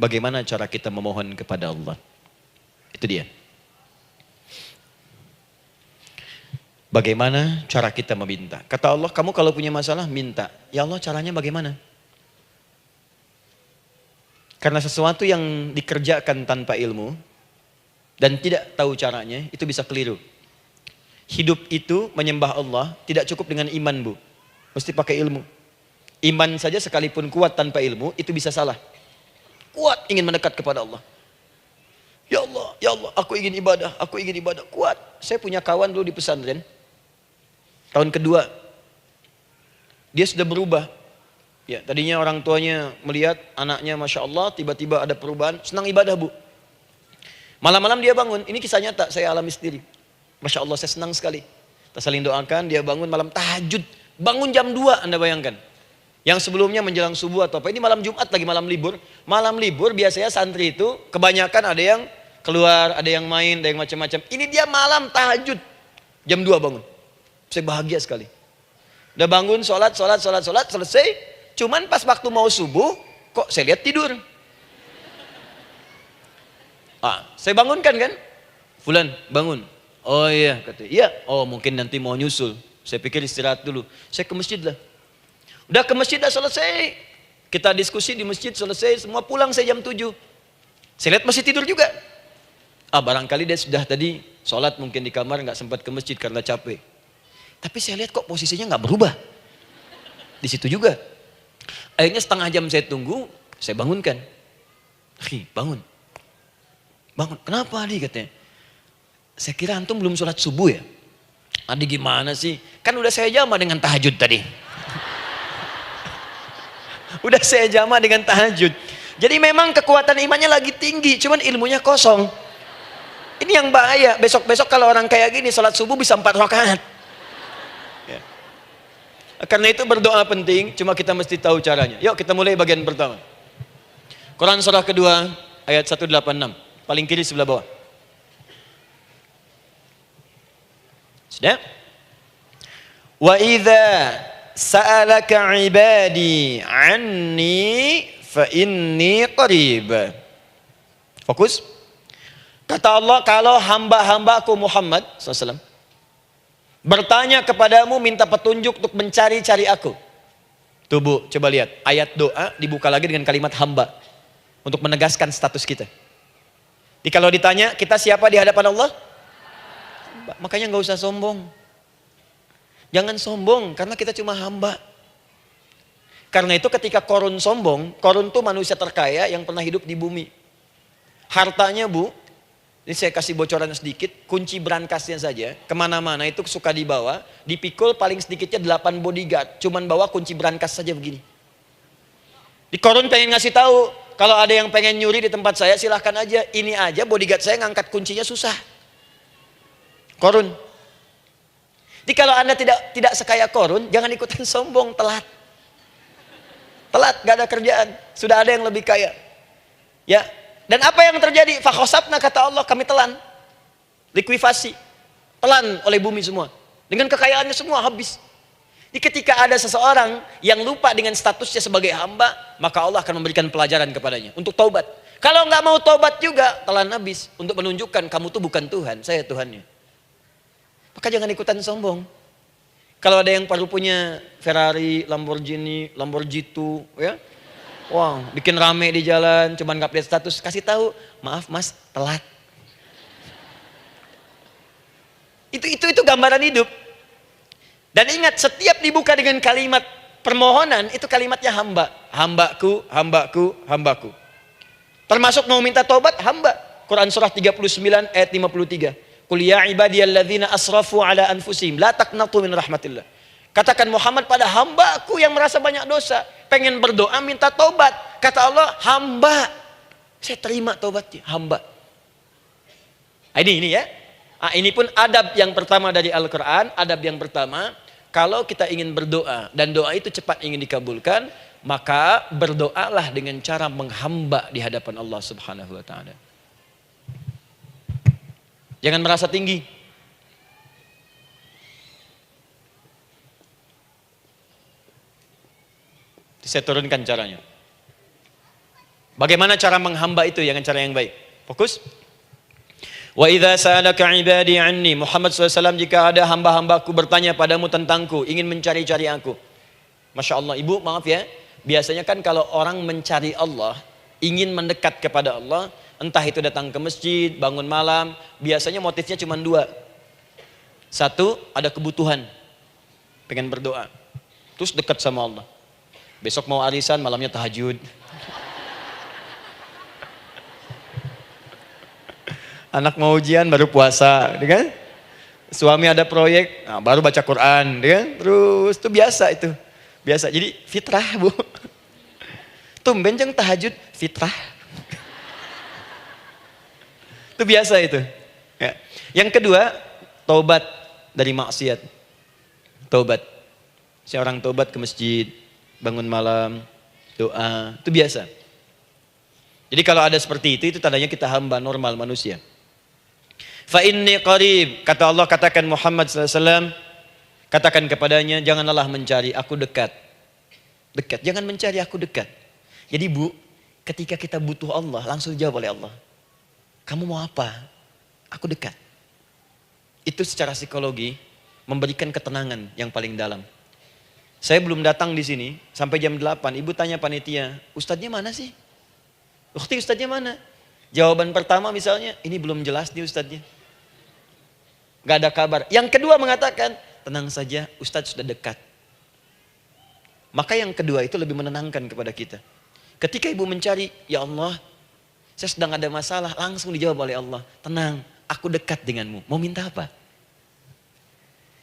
Bagaimana cara kita memohon kepada Allah? Itu dia. Bagaimana cara kita meminta? Kata Allah, kamu kalau punya masalah, minta. Ya Allah, caranya bagaimana? Karena sesuatu yang dikerjakan tanpa ilmu dan tidak tahu caranya, itu bisa keliru. Hidup itu menyembah Allah tidak cukup dengan iman, Bu. Mesti pakai ilmu. Iman saja sekalipun kuat tanpa ilmu, itu bisa salah. Kuat ingin mendekat kepada Allah. Ya Allah, aku ingin ibadah, kuat. Saya punya kawan dulu di pesantren. Tahun kedua, dia sudah berubah. Ya, tadinya orang tuanya melihat anaknya, Masya Allah, tiba-tiba ada perubahan, senang ibadah, Bu. Malam-malam dia bangun, ini kisah nyata, saya alami sendiri. Masya Allah, saya senang sekali. Kita saling doakan, dia bangun malam tahajud. Bangun jam 2, Anda bayangkan. Yang sebelumnya menjelang subuh atau apa, ini malam Jumat lagi, malam libur. Malam libur biasanya santri itu, kebanyakan ada yang keluar, ada yang main, ada yang macam-macam. Ini dia malam tahajud, jam 2 bangun. Saya bahagia sekali. Udah bangun, sholat, selesai. Cuman pas waktu mau subuh, kok saya lihat tidur. Saya bangunkan kan. Fulan, bangun. Oh iya, kata. Iya, oh mungkin nanti mau nyusul. Saya pikir istirahat dulu. Saya ke masjid lah. Udah ke masjid, dah selesai. Kita diskusi di masjid, selesai. Semua pulang saya jam 7. Saya lihat masih tidur juga. Barangkali dia sudah tadi sholat mungkin di kamar, nggak sempat ke masjid karena capek. Tapi saya lihat kok posisinya nggak berubah. Di situ juga. Akhirnya setengah jam saya tunggu, saya bangunkan. Bangun. Kenapa Adi, katanya? Saya kira antum belum sholat subuh ya? Adi gimana sih? Kan udah saya jama dengan tahajud tadi. Udah saya jama dengan tahajud. Jadi memang kekuatan imannya lagi tinggi, cuman ilmunya kosong. Ini yang bahaya. Besok-besok kalau orang kayak gini sholat subuh bisa 4 rakaat. Ya. Karena itu berdoa penting, cuma kita mesti tahu caranya. Yuk kita mulai bagian pertama. Quran surah kedua ayat 186, paling kiri sebelah bawah. Sudah? Wa idza sa'alaka 'ibadi 'anni fa inni qarib. Fokus. Kata Allah, kalau hamba-hambaku Muhammad SAW bertanya kepadamu, minta petunjuk untuk mencari-cari aku. Tuh Bu, coba lihat. Ayat doa dibuka lagi dengan kalimat hamba. Untuk menegaskan status kita. Jadi kalau ditanya, kita siapa di hadapan Allah? Hamba. Makanya nggak usah sombong. Jangan sombong, karena kita cuma hamba. Karena itu ketika Korun sombong, Korun tuh manusia terkaya yang pernah hidup di bumi. Hartanya Bu, ini saya kasih bocoran sedikit, kunci berangkasnya saja, kemana-mana itu suka dibawa, dipikul paling sedikitnya 8 bodyguard, cuman bawa kunci berangkas saja begini. Di Korun pengen ngasih tahu, kalau ada yang pengen nyuri di tempat saya silahkan aja, ini aja bodyguard saya ngangkat kuncinya susah. Korun. Jadi kalau Anda tidak sekaya Korun, jangan ikutan sombong, telat. Telat, gak ada kerjaan, sudah ada yang lebih kaya. Ya. Dan apa yang terjadi? Fakhosabna, kata Allah, kami telan. Likuifasi. Telan oleh bumi semua. Dengan kekayaannya semua habis. Jadi ketika ada seseorang yang lupa dengan statusnya sebagai hamba, maka Allah akan memberikan pelajaran kepadanya untuk taubat. Kalau nggak mau taubat juga, telan habis. Untuk menunjukkan kamu tuh bukan Tuhan, saya Tuhannya. Maka jangan ikutan sombong. Kalau ada yang baru punya Ferrari, Lamborghini, Lamborghini, ya, wah, bikin rame di jalan, cuman nggak update status, kasih tahu, maaf Mas, telat. Itu gambaran hidup. Dan ingat, setiap dibuka dengan kalimat permohonan, itu kalimatnya hamba. Hambaku, hambaku, hambaku. Termasuk mau minta tobat, hamba. Quran surah 39 ayat 53. Qul ya ibadiyalladzina asrafu ala anfusihim la taqnatu min rahmatillah. Katakan Muhammad pada hambaku yang merasa banyak dosa, pengen berdoa minta tobat. Kata Allah, hamba. Saya terima tobatnya, hamba. Ini ya. Ini pun adab yang pertama dari Al-Quran. Adab yang pertama, kalau kita ingin berdoa dan doa itu cepat ingin dikabulkan, maka berdoalah dengan cara menghamba di hadapan Allah Subhanahu wa ta'ala. Jangan merasa tinggi. Saya turunkan caranya. Bagaimana cara menghamba itu dengan cara yang baik? Fokus. Wa idza sa'alaka ibadi anni, Muhammad SAW, jika ada hamba-hambaku bertanya padamu tentangku, ingin mencari-cari aku. Masya Allah, ibu maaf ya, biasanya kan kalau orang mencari Allah, ingin mendekat kepada Allah, entah itu datang ke masjid, bangun malam, biasanya motifnya cuma dua. Satu, ada kebutuhan, pengen berdoa, terus dekat sama Allah. Besok mau arisan, malamnya tahajud. Anak mau ujian baru puasa, kan? Suami ada proyek, nah, baru baca Quran, kan? Terus itu biasa itu, biasa. Jadi fitrah bu. Tumben jeng tahajud, fitrah. Itu biasa itu. Ya. Yang kedua, taubat dari maksiat. Taubat. Seorang taubat ke masjid, bangun malam, doa, itu biasa. Jadi kalau ada seperti itu tandanya kita hamba normal manusia. Fa inni qarib, kata Allah, katakan Muhammad SAW, katakan kepadanya, janganlah mencari, aku dekat. Dekat, jangan mencari, aku dekat. Jadi bu, ketika kita butuh Allah, langsung jawab oleh Allah. Kamu mau apa? Aku dekat. Itu secara psikologi memberikan ketenangan yang paling dalam. Saya belum datang di sini sampai jam 8, ibu tanya panitia, ustadznya mana sih? Ukti, ustadznya mana? Jawaban pertama misalnya, ini belum jelas nih ustadznya. Gak ada kabar. Yang kedua mengatakan, tenang saja, ustadz sudah dekat. Maka yang kedua itu lebih menenangkan kepada kita. Ketika ibu mencari, ya Allah, saya sedang ada masalah, langsung dijawab oleh Allah. Tenang, aku dekat denganmu. Mau minta apa?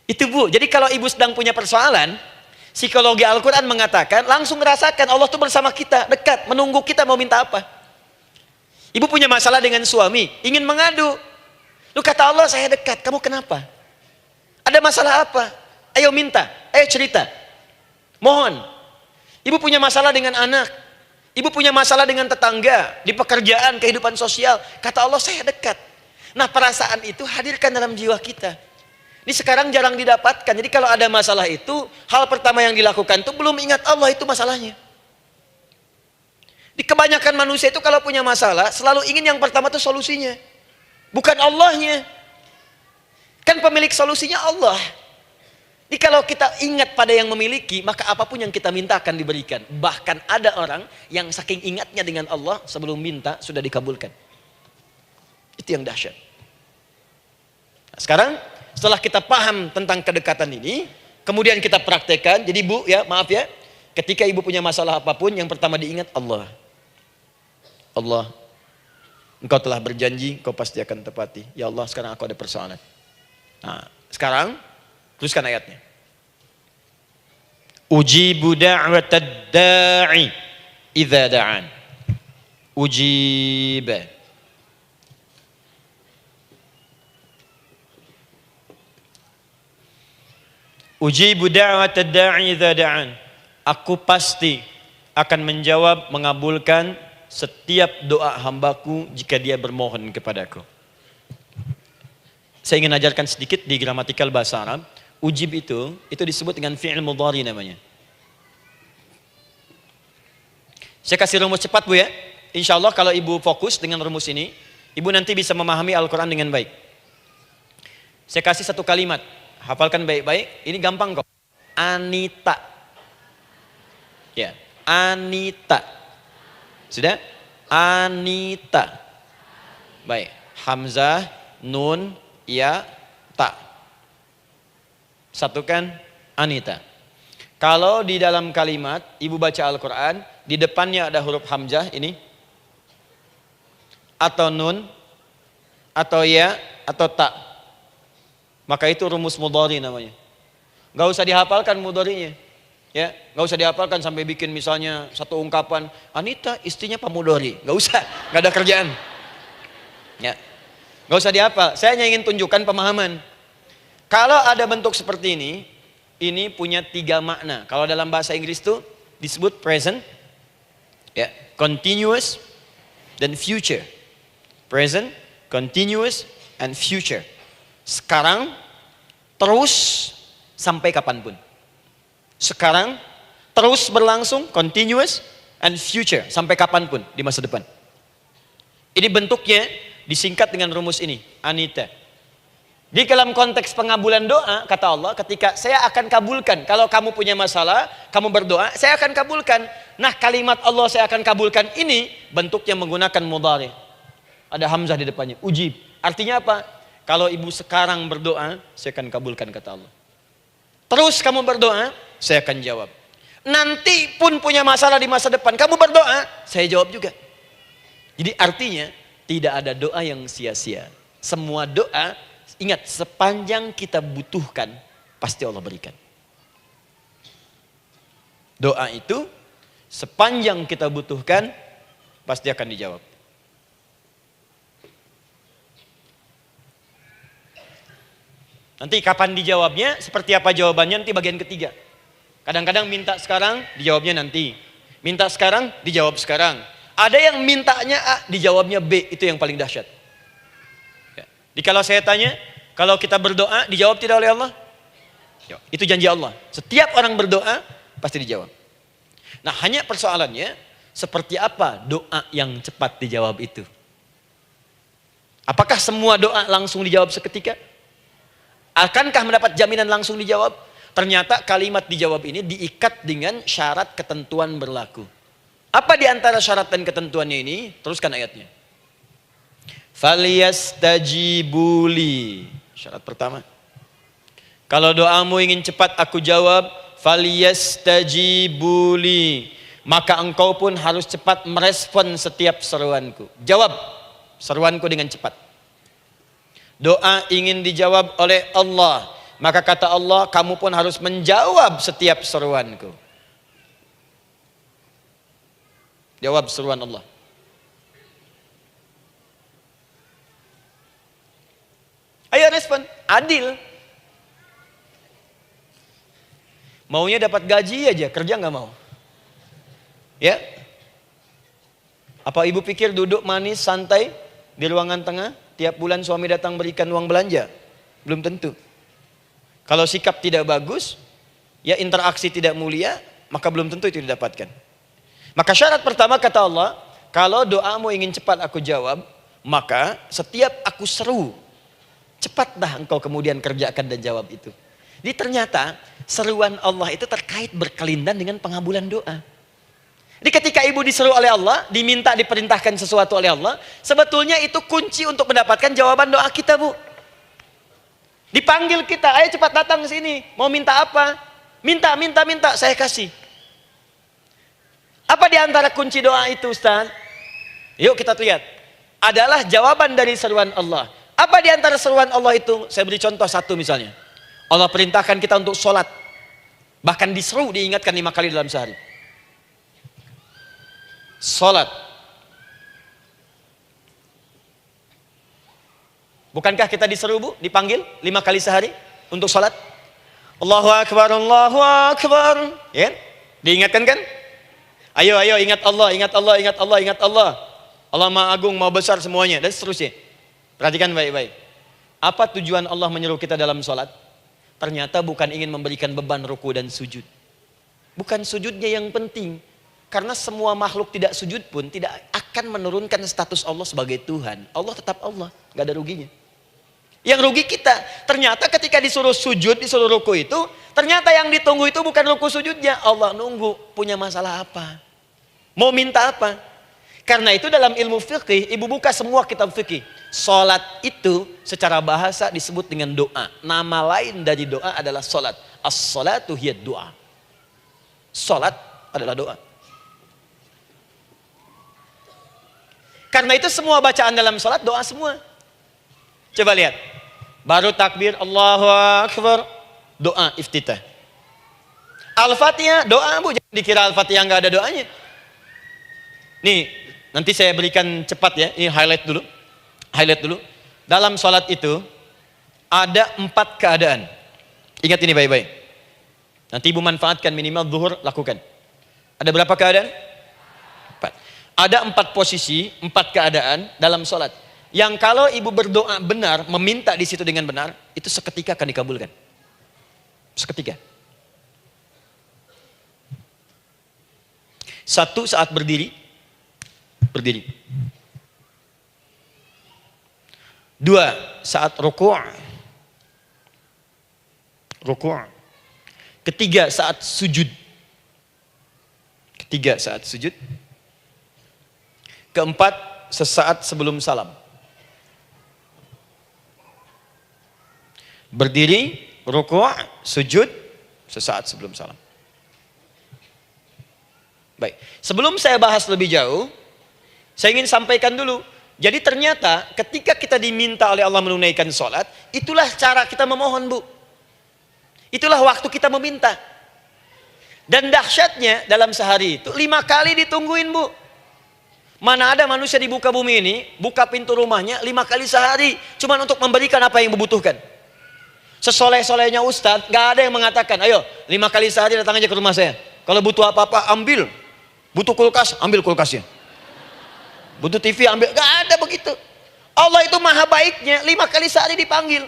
Itu bu, jadi kalau ibu sedang punya persoalan, psikologi Al-Quran mengatakan, langsung rasakan Allah tuh bersama kita, dekat, menunggu kita mau minta apa. Ibu punya masalah dengan suami, ingin mengadu. Lu kata Allah, saya dekat, kamu kenapa? Ada masalah apa? Ayo minta, ayo cerita. Mohon. Ibu punya masalah dengan anak. Ibu punya masalah dengan tetangga, di pekerjaan, kehidupan sosial. Kata Allah, saya dekat. Nah perasaan itu hadirkan dalam jiwa kita. Ini sekarang jarang didapatkan. Jadi kalau ada masalah itu, hal pertama yang dilakukan itu belum ingat Allah, itu masalahnya. Di kebanyakan manusia itu kalau punya masalah, selalu ingin yang pertama itu solusinya. Bukan Allahnya. Kan pemilik solusinya Allah. Jadi kalau kita ingat pada yang memiliki, maka apapun yang kita minta akan diberikan. Bahkan ada orang yang saking ingatnya dengan Allah, sebelum minta sudah dikabulkan. Itu yang dahsyat. Nah, sekarang setelah kita paham tentang kedekatan ini, kemudian kita praktekkan. Jadi bu, ya maaf ya, ketika ibu punya masalah apapun, yang pertama diingat Allah. Allah, Engkau telah berjanji, Engkau pasti akan tepati. Ya Allah, sekarang aku ada persoalan. Nah, sekarang teruskan ayatnya. Ujibu da'watad da'i idza da'an. Ujib. Ujibu da'watad da'i idza da'an. Aku pasti akan menjawab, mengabulkan setiap doa hambaku jika dia bermohon kepadaku. Saya ingin ajarkan sedikit di gramatikal bahasa Arab. Ujib itu disebut dengan fi'il mudhari namanya. Saya kasih rumus cepat bu ya. Insya Allah kalau ibu fokus dengan rumus ini, ibu nanti bisa memahami Al-Quran dengan baik. Saya kasih satu kalimat, hafalkan baik-baik. Ini gampang kok. Anita. Ya, Anita. Sudah? Anita. Baik. Hamzah, nun, ya, ta. Satukan Anita. Kalau di dalam kalimat ibu baca Al-Quran, di depannya ada huruf hamzah ini, atau nun, atau ya, atau ta, maka itu rumus mudhari namanya. Gak usah dihafalkan mudharinya. Ya, nggak usah dihafalkan sampai bikin misalnya satu ungkapan, Anita istrinya Pak Mudhari, nggak usah, nggak ada kerjaan. Ya, nggak usah dihafal. Saya hanya ingin tunjukkan pemahaman. Kalau ada bentuk seperti ini punya 3 makna. Kalau dalam bahasa Inggris itu disebut present, ya, continuous, dan future. Present, continuous, and future. Sekarang, terus, sampai kapanpun. Sekarang terus berlangsung, continuous, and future, sampai kapanpun di masa depan. Ini bentuknya disingkat dengan rumus ini, Anita. Di dalam konteks pengabulan doa, kata Allah, ketika saya akan kabulkan. Kalau kamu punya masalah, kamu berdoa, saya akan kabulkan. Nah, kalimat Allah saya akan kabulkan ini bentuknya menggunakan mudhari. Ada hamzah di depannya, ujib. Artinya apa? Kalau ibu sekarang berdoa, saya akan kabulkan, kata Allah. Terus kamu berdoa, saya akan jawab. Nanti pun punya masalah di masa depan, kamu berdoa, saya jawab juga. Jadi artinya tidak ada doa yang sia-sia. Semua doa, ingat, sepanjang kita butuhkan, pasti Allah berikan. Doa itu sepanjang kita butuhkan, pasti akan dijawab. Nanti kapan dijawabnya, seperti apa jawabannya, nanti bagian ketiga. Kadang-kadang minta sekarang, dijawabnya nanti. Minta sekarang, dijawab sekarang. Ada yang mintanya A, dijawabnya B, itu yang paling dahsyat. Ya. Jadi kalau saya tanya, kalau kita berdoa, dijawab tidak oleh Allah? Ya, itu janji Allah. Setiap orang berdoa, pasti dijawab. Nah, hanya persoalannya, seperti apa doa yang cepat dijawab itu? Apakah semua doa langsung dijawab seketika? Akankah mendapat jaminan langsung dijawab? Ternyata kalimat dijawab ini diikat dengan syarat ketentuan berlaku. Apa di antara syarat dan ketentuannya ini? Teruskan ayatnya. Falyastajibuli. Syarat pertama. Kalau doamu ingin cepat aku jawab, falyastajibuli. Maka engkau pun harus cepat merespon setiap seruanku. Jawab seruanku dengan cepat. Doa ingin dijawab oleh Allah, maka kata Allah, kamu pun harus menjawab setiap seruanku. Jawab seruan Allah. Ayo respon, adil. Maunya dapat gaji aja, kerja nggak mau. Ya? Apa ibu pikir duduk manis, santai di ruangan tengah? Tiap bulan suami datang berikan uang belanja? Belum tentu. Kalau sikap tidak bagus, ya interaksi tidak mulia, maka belum tentu itu didapatkan. Maka syarat pertama kata Allah, kalau doamu ingin cepat aku jawab, maka setiap aku seru, cepatlah engkau kemudian kerjakan dan jawab itu. Jadi ternyata seruan Allah itu terkait berkelindan dengan pengabulan doa. Jadi ketika ibu diseru oleh Allah, diminta diperintahkan sesuatu oleh Allah, sebetulnya itu kunci untuk mendapatkan jawaban doa kita, Bu. Dipanggil kita, ayo cepat datang ke sini, mau minta apa? Minta, saya kasih. Apa di antara kunci doa itu, Ustaz? Yuk kita lihat. Adalah jawaban dari seruan Allah. Apa di antara seruan Allah itu? Saya beri contoh satu misalnya. Allah perintahkan kita untuk sholat. Bahkan diseru, diingatkan 5 kali dalam sehari. Salat. Bukankah kita diseru, Bu, dipanggil 5 kali sehari untuk salat? Allahu Akbar, Allahu Akbar. Ya? Diingatkan kan? Ayo ingat Allah, ingat Allah, ingat Allah, ingat Allah. Allah Maha Agung, Maha Besar semuanya, dan seterusnya. Perhatikan baik-baik. Apa tujuan Allah menyeru kita dalam salat? Ternyata bukan ingin memberikan beban ruku dan sujud. Bukan sujudnya yang penting. Karena semua makhluk tidak sujud pun tidak akan menurunkan status Allah sebagai Tuhan. Allah tetap Allah, gak ada ruginya. Yang rugi kita, ternyata ketika disuruh sujud, disuruh ruku itu, ternyata yang ditunggu itu bukan ruku sujudnya. Allah nunggu, punya masalah apa? Mau minta apa? Karena itu dalam ilmu fikih, ibu buka semua kitab fikih. Salat itu secara bahasa disebut dengan doa. Nama lain dari doa adalah salat. As-salatu hiya doa. Salat adalah doa. Karena itu semua bacaan dalam salat doa semua. Coba lihat. Baru takbir Allahu Akbar, doa iftitah. Al-Fatihah doa, Bu, jangan dikira Al-Fatihah nggak ada doanya. Nih, nanti saya berikan cepat ya. Ini highlight dulu. Highlight dulu. Dalam salat itu ada 4 keadaan. Ingat ini baik-baik. Nanti ibu manfaatkan minimal zuhur, lakukan. Ada berapa keadaan? 4. Ada 4 posisi, 4 keadaan dalam salat. Yang kalau ibu berdoa benar, meminta di situ dengan benar, itu seketika akan dikabulkan. Seketika. Satu, saat berdiri. Berdiri. Dua, saat ruku'. Ruku'. Ketiga, saat sujud. Ketiga, saat sujud. Keempat, sesaat sebelum salam. Berdiri, ruku', sujud, sesaat sebelum salam. Baik, sebelum saya bahas lebih jauh, saya ingin sampaikan dulu. Jadi ternyata ketika kita diminta oleh Allah menunaikan sholat, itulah cara kita memohon, Bu. Itulah waktu kita meminta. Dan dahsyatnya dalam sehari itu 5 kali ditungguin, Bu. Mana ada manusia di muka bumi ini buka pintu rumahnya 5 kali sehari cuma untuk memberikan apa yang dibutuhkan. Sesoleh-solehnya Ustadz, gak ada yang mengatakan, ayo 5 kali sehari datang aja ke rumah saya. Kalau butuh apa-apa ambil. Butuh kulkas, ambil kulkasnya. Butuh TV ambil, gak ada begitu. Allah itu maha baiknya 5 kali sehari dipanggil.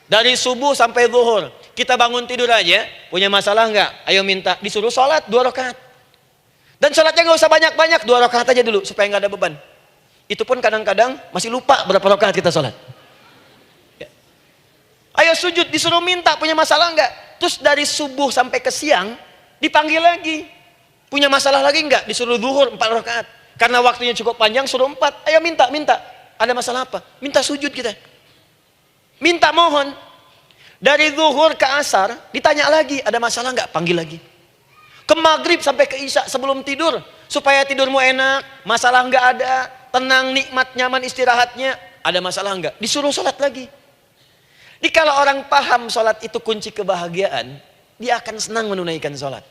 Dari subuh sampai zuhur. Kita bangun tidur aja, punya masalah nggak? Ayo minta, disuruh sholat 2 rakaat. Dan sholatnya nggak usah banyak-banyak, 2 rakaat aja dulu supaya nggak ada beban. Itu pun kadang-kadang masih lupa berapa rakaat kita sholat. Ya. Ayo sujud, disuruh minta, punya masalah nggak? Terus dari subuh sampai ke siang dipanggil lagi. Punya masalah lagi nggak? Disuruh zuhur 4 rakaat. Karena waktunya cukup panjang, suruh 4. Ayo minta. Ada masalah apa? Minta sujud kita. Minta mohon. Dari zuhur ke asar, ditanya lagi, ada masalah nggak? Panggil lagi. Ke maghrib sampai ke isya sebelum tidur. Supaya tidurmu enak, masalah nggak ada, tenang, nikmat, nyaman istirahatnya. Ada masalah nggak? Disuruh sholat lagi. Jadi kalau orang paham sholat itu kunci kebahagiaan, dia akan senang menunaikan sholat.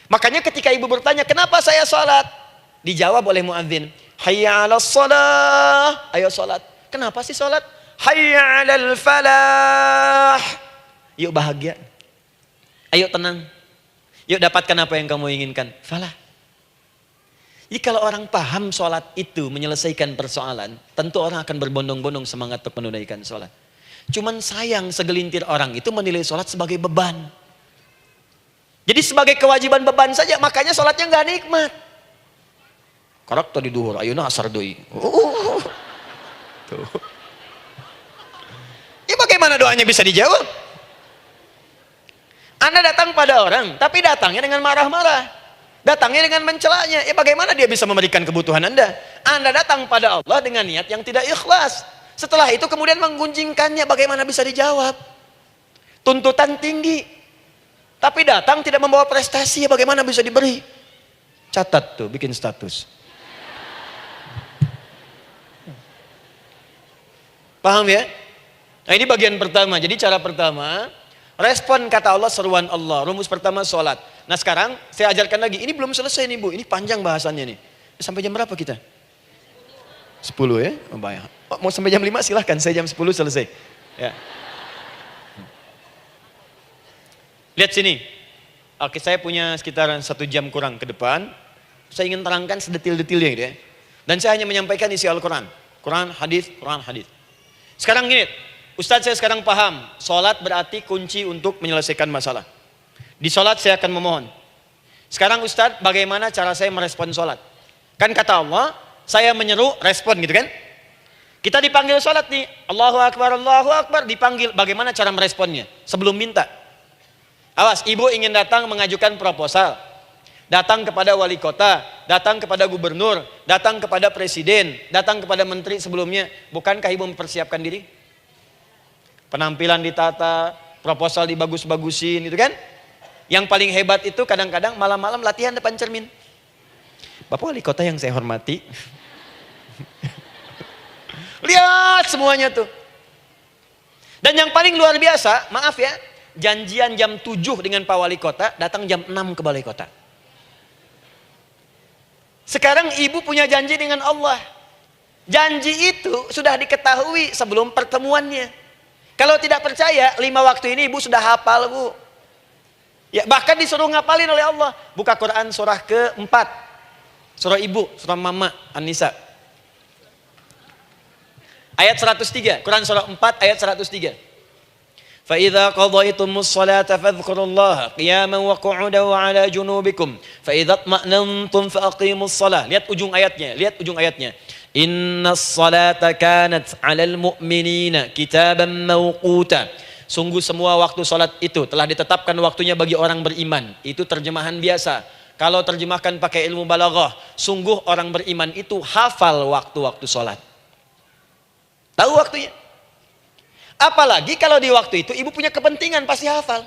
Makanya ketika ibu bertanya, kenapa saya sholat? Dijawab oleh muadzin, hayya 'alas shalah, ayo sholat. Kenapa sih sholat? Hayya 'alal falah. Yuk bahagia. Ayo tenang. Yuk dapatkan apa yang kamu inginkan. Falah. Jadi kalau orang paham sholat itu menyelesaikan persoalan, tentu orang akan berbondong-bondong semangat untuk menunaikan sholat. Cuman sayang segelintir orang itu menilai sholat sebagai beban. Jadi sebagai kewajiban beban saja, makanya sholatnya nggak nikmat. Karakter di duhur, ayeuna asar deui. Tuh. Ya bagaimana doanya bisa dijawab? Anda datang pada orang, tapi datangnya dengan marah-marah. Datangnya dengan mencelanya. Ya bagaimana dia bisa memberikan kebutuhan Anda? Anda datang pada Allah dengan niat yang tidak ikhlas. Setelah itu kemudian menggunjingkannya, bagaimana bisa dijawab? Tuntutan tinggi. Tapi datang tidak membawa prestasi, ya bagaimana bisa diberi? Catat tuh, bikin status. Paham ya? Nah ini bagian pertama. Jadi cara pertama, respon kata Allah, seruan Allah. Rumus pertama sholat. Nah sekarang saya ajarkan lagi. Ini belum selesai nih Bu. Ini panjang bahasannya nih. Sampai jam berapa kita? 10 ya? Oh, banyak. Oh, mau sampai jam 5 silahkan. Saya jam 10 selesai. Ya. Lihat sini. Oke, saya punya sekitar 1 jam kurang ke depan. Saya ingin terangkan sedetil-detilnya gitu ya. Dan saya hanya menyampaikan isi Al-Quran. Quran, hadis, Quran, hadis. Sekarang gini, Ustadz saya sekarang paham, sholat berarti kunci untuk menyelesaikan masalah. Di sholat saya akan memohon. Sekarang Ustadz, bagaimana cara saya merespon sholat? Kan kata Allah, saya menyeru, respon gitu kan? Kita dipanggil sholat nih, Allahu Akbar, dipanggil. Bagaimana cara meresponnya? Sebelum minta. Awas, ibu ingin datang mengajukan proposal. Datang kepada wali kota, datang kepada gubernur, datang kepada presiden, datang kepada menteri sebelumnya. Bukankah ibu mempersiapkan diri? Penampilan ditata, proposal dibagus-bagusin gitu kan? Yang paling hebat itu kadang-kadang malam-malam latihan depan cermin. Bapak wali kota yang saya hormati. Lihat semuanya tuh. Dan yang paling luar biasa, maaf ya, janjian jam 7 dengan Pak Wali Kota, datang jam 6 ke Balai Kota. Sekarang ibu punya janji dengan Allah. Janji itu sudah diketahui sebelum pertemuannya. Kalau tidak percaya, 5 waktu ini ibu sudah hafal Bu. Ya, bahkan disuruh ngapalin oleh Allah. Buka Quran surah ke-4. Surah ibu, surah mama, An-Nisa. Ayat 103, Quran surah 4 ayat 103. فإذا قضيتم الصلاة فاذكروا الله قياما وقعودا وعلى جنوبكم فإذا اطمأننتم فأقيموا الصلاة. Lihat ujung ayatnya. Innas salata kanat 'alal mu'minina kitaban mawquta. Sungguh semua waktu salat itu telah ditetapkan waktunya bagi orang beriman. Itu terjemahan biasa. Kalau terjemahkan pakai ilmu balaghah, sungguh orang beriman itu hafal waktu-waktu salat. Tahu waktunya. Apalagi kalau di waktu itu ibu punya kepentingan, pasti hafal.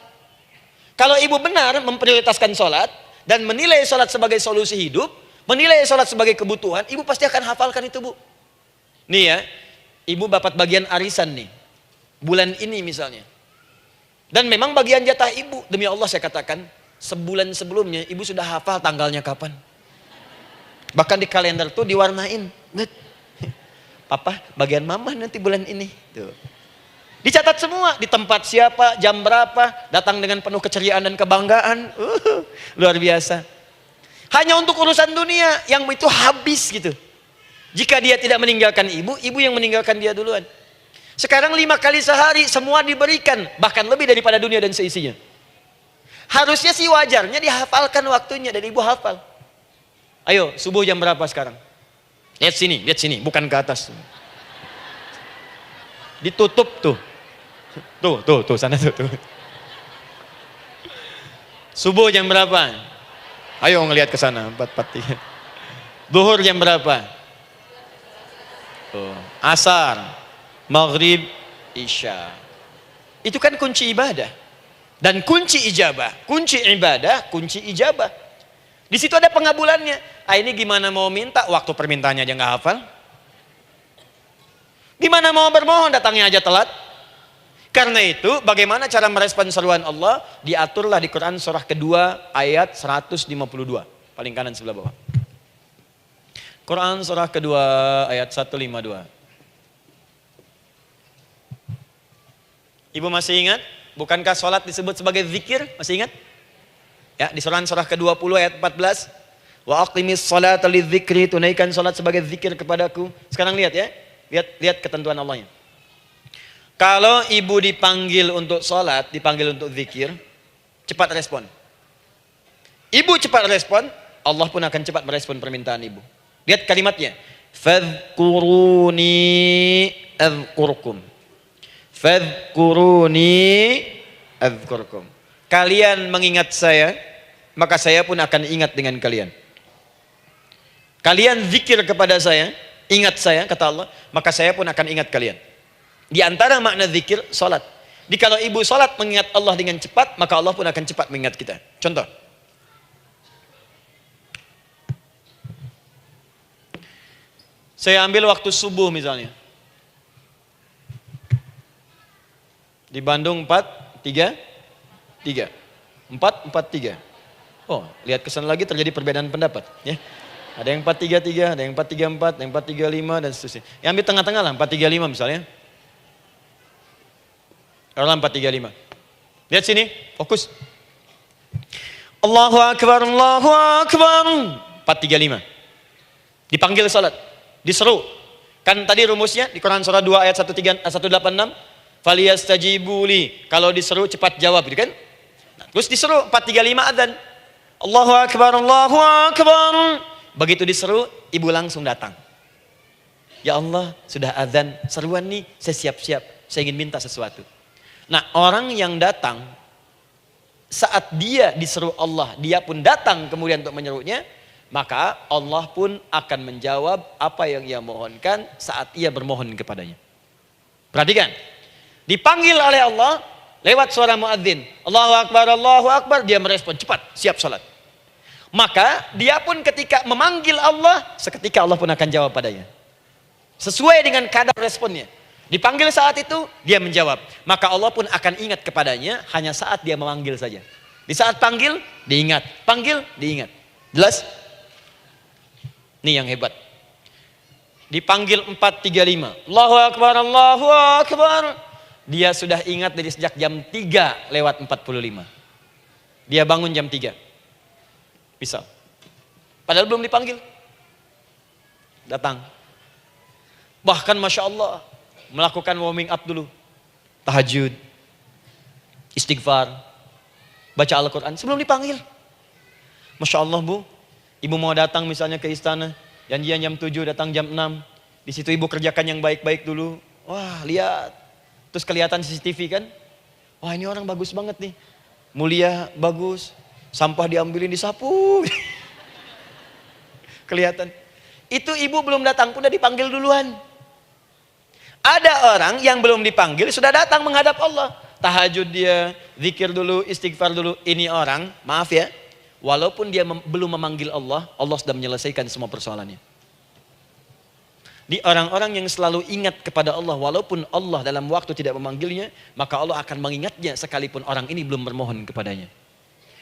Kalau ibu benar memprioritaskan sholat dan menilai sholat sebagai solusi hidup, menilai sholat sebagai kebutuhan, ibu pasti akan hafalkan itu, Bu. Nih ya, ibu dapat bagian arisan nih, bulan ini misalnya. Dan memang bagian jatah ibu, demi Allah saya katakan, sebulan sebelumnya ibu sudah hafal tanggalnya kapan. Bahkan di kalender tuh diwarnain. Papa, bagian mama nanti bulan ini. Tuh. Dicatat semua, di tempat siapa, jam berapa, datang dengan penuh keceriaan dan kebanggaan. Luar biasa. Hanya untuk urusan dunia yang itu habis gitu. Jika dia tidak meninggalkan ibu, ibu yang meninggalkan dia duluan. Sekarang 5 kali sehari semua diberikan, bahkan lebih daripada dunia dan seisinya. Harusnya sih wajarnya dihafalkan waktunya dan ibu hafal. Ayo, subuh jam berapa sekarang? Lihat sini, bukan ke atas. Ditutup tuh. Tuh, sana tuh. Subuh jam berapa? Ayo ngelihat ke sana, 4:43. Zuhur jam berapa? Tuh, asar, maghrib, isya. Itu kan kunci ibadah. Dan kunci ijabah, kunci ibadah, kunci ijabah. Di situ ada pengabulannya. Ini gimana mau minta, waktu permintaannya aja nggak hafal. Gimana mau bermohon, datangnya aja telat. Karena itu bagaimana cara merespon seruan Allah, diaturlah di Quran surah kedua ayat 152, paling kanan sebelah bawah. Quran surah kedua ayat 152. Ibu masih ingat? Bukankah sholat disebut sebagai zikir? Masih ingat? Ya, di surah ke-20 ayat 14. Wa aqimis sholata lidzikri, tunaikan sholat sebagai zikir kepadaku. Sekarang lihat ya. Lihat ketentuan Allahnya. Kalau ibu dipanggil untuk sholat, dipanggil untuk zikir, cepat respon. Ibu cepat respon, Allah pun akan cepat merespon permintaan ibu. Lihat kalimatnya. Fadhkuruni adzkurkum. Fadhkuruni adzkurkum. Kalian mengingat saya, maka saya pun akan ingat dengan kalian. Kalian zikir kepada saya, ingat saya, kata Allah, maka saya pun akan ingat kalian. Di antara makna zikir, salat. Kalau ibu salat mengingat Allah dengan cepat, maka Allah pun akan cepat mengingat kita. Contoh. Saya ambil waktu subuh misalnya. Di Bandung 4:33. 4:43. Oh, lihat kesan lagi terjadi perbedaan pendapat, ya. Ada yang 4:33, ada yang 4:34, ada yang 4:35 dan seterusnya. Yang ambil tengah-tengah lah, 4:35 misalnya. Orang 4:35. Lihat sini, fokus. Allahu Akbar, Allahu Akbar. 4:35. Dipanggil salat, diseru. Kan tadi rumusnya di Quran surah 2 ayat 186. Faliyastajibuli. Kalau diseru cepat jawab, gitu kan? Nah, terus diseru 4:35 adzan. Allahu Akbar, Allahu Akbar. Begitu diseru, ibu langsung datang. Ya Allah, sudah adzan, seruan nih, saya siap-siap, saya ingin minta sesuatu. Nah, orang yang datang saat dia diseru Allah, dia pun datang kemudian untuk menyerunya, maka Allah pun akan menjawab apa yang ia mohonkan saat ia bermohon kepadanya. Perhatikan, dipanggil oleh Allah lewat suara muadzin, Allahu Akbar, dia merespon cepat, siap salat. Maka dia pun ketika memanggil Allah, seketika Allah pun akan jawab padanya. Sesuai dengan kadar responnya. Dipanggil saat itu, dia menjawab. Maka Allah pun akan ingat kepadanya hanya saat dia memanggil saja. Di saat panggil, diingat. Panggil, diingat. Jelas? Ini yang hebat. Dipanggil 4:35. Allahu Akbar, Allahu Akbar. Dia sudah ingat dari sejak jam 3:45. Dia bangun jam 3. Bisa. Padahal belum dipanggil. Datang. Bahkan Masya Allah, melakukan warming up dulu. Tahajud. istighfar, baca Al-Quran sebelum dipanggil. Masya Allah Bu, ibu mau datang misalnya ke istana, janjian jam 7, datang jam 6. Di situ ibu kerjakan yang baik-baik dulu. Wah lihat, terus kelihatan CCTV kan. Wah ini orang bagus banget nih, mulia, bagus. Sampah diambilin, disapu. Kelihatan. Itu ibu belum datang pun udah dipanggil duluan. Ada orang yang belum dipanggil sudah datang menghadap Allah. Tahajud dia, zikir dulu, istighfar dulu. Ini orang, maaf ya, walaupun dia belum memanggil Allah, Allah sudah menyelesaikan semua persoalannya. Di orang-orang yang selalu ingat kepada Allah, walaupun Allah dalam waktu tidak memanggilnya, maka Allah akan mengingatnya sekalipun orang ini belum bermohon kepadanya.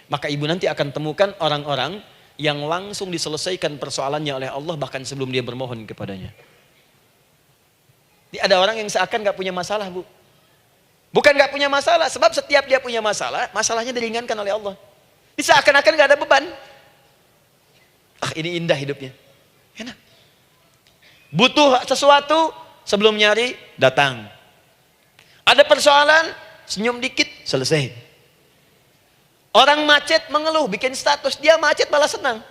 Maka ibu nanti akan temukan orang-orang yang langsung diselesaikan persoalannya oleh Allah bahkan sebelum dia bermohon kepadanya. Ada orang yang seakan gak punya masalah Bu. Bukan gak punya masalah, sebab setiap dia punya masalah, masalahnya diringankan oleh Allah. Seakan-akan gak ada beban. Ah ini indah hidupnya. Enak. Butuh sesuatu, sebelum nyari, datang. Ada persoalan, senyum dikit, selesai. Orang macet mengeluh, bikin status, dia macet malah senang.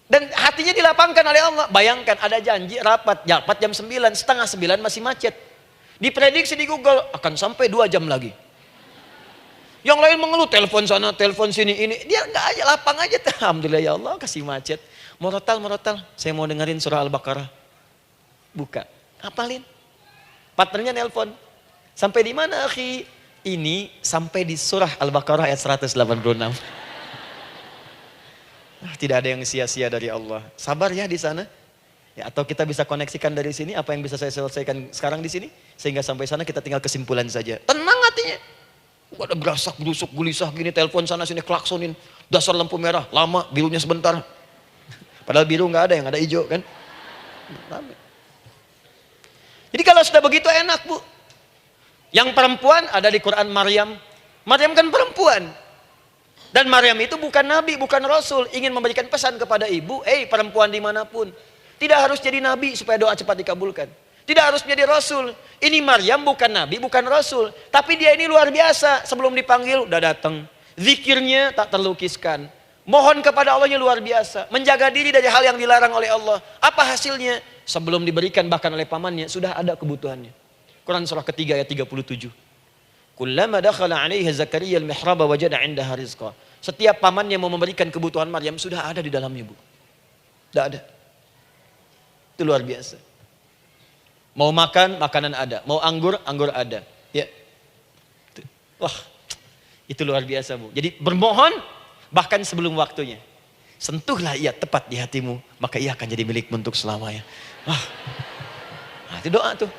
Dan hatinya dilapangkan oleh Allah. Bayangkan ada janji rapat jam 9, setengah 9 masih macet. Diprediksi di Google akan sampai 2 jam lagi. Yang lain mengeluh, telepon sana, telepon sini, ini. Dia enggak aja, lapang aja. Alhamdulillah ya Allah kasih macet. Morotal, saya mau dengerin surah Al-Baqarah. Buka, hafalin. Partnernya nelpon. Sampai di mana akhi? Ini sampai di surah Al-Baqarah ayat 186. Tidak ada yang sia-sia dari Allah. Sabar ya di sana. Ya, atau kita bisa koneksikan dari sini apa yang bisa saya selesaikan sekarang di sini sehingga sampai sana kita tinggal kesimpulan saja. Tenang hatinya. Ada gerasak, gerusuk, gelisah gini, telepon sana sini, klaksonin. Dasar lampu merah, lama, birunya sebentar. Padahal biru nggak ada, yang ada hijau kan. Jadi kalau sudah begitu enak Bu. Yang perempuan ada di Quran Maryam. Maryam kan perempuan. Dan Maryam itu bukan nabi, bukan rasul. Ingin memberikan pesan kepada ibu, perempuan dimanapun. Tidak harus jadi nabi supaya doa cepat dikabulkan. Tidak harus menjadi rasul. Ini Maryam bukan nabi, bukan rasul. Tapi dia ini luar biasa. Sebelum dipanggil udah datang. Zikirnya tak terlukiskan. Mohon kepada Allahnya luar biasa. Menjaga diri dari hal yang dilarang oleh Allah. Apa hasilnya? Sebelum diberikan bahkan oleh pamannya sudah ada kebutuhannya. Quran surah ketiga ayat 37. Kullama dakhala 'alaiha Zakaria al-mihraba wajada 'indaha rizqa. Setiap pamannya mau memberikan kebutuhan Maryam sudah ada di dalamnya, Bu. Sudah ada. Itu luar biasa. Mau makan, makanan ada. Mau anggur, anggur ada. Ya. Wah, itu luar biasa, Bu. Jadi bermohon bahkan sebelum waktunya. Sentuhlah ia tepat di hatimu, maka ia akan jadi milikmu untuk selamanya. Wah. Nah, itu doa tuh.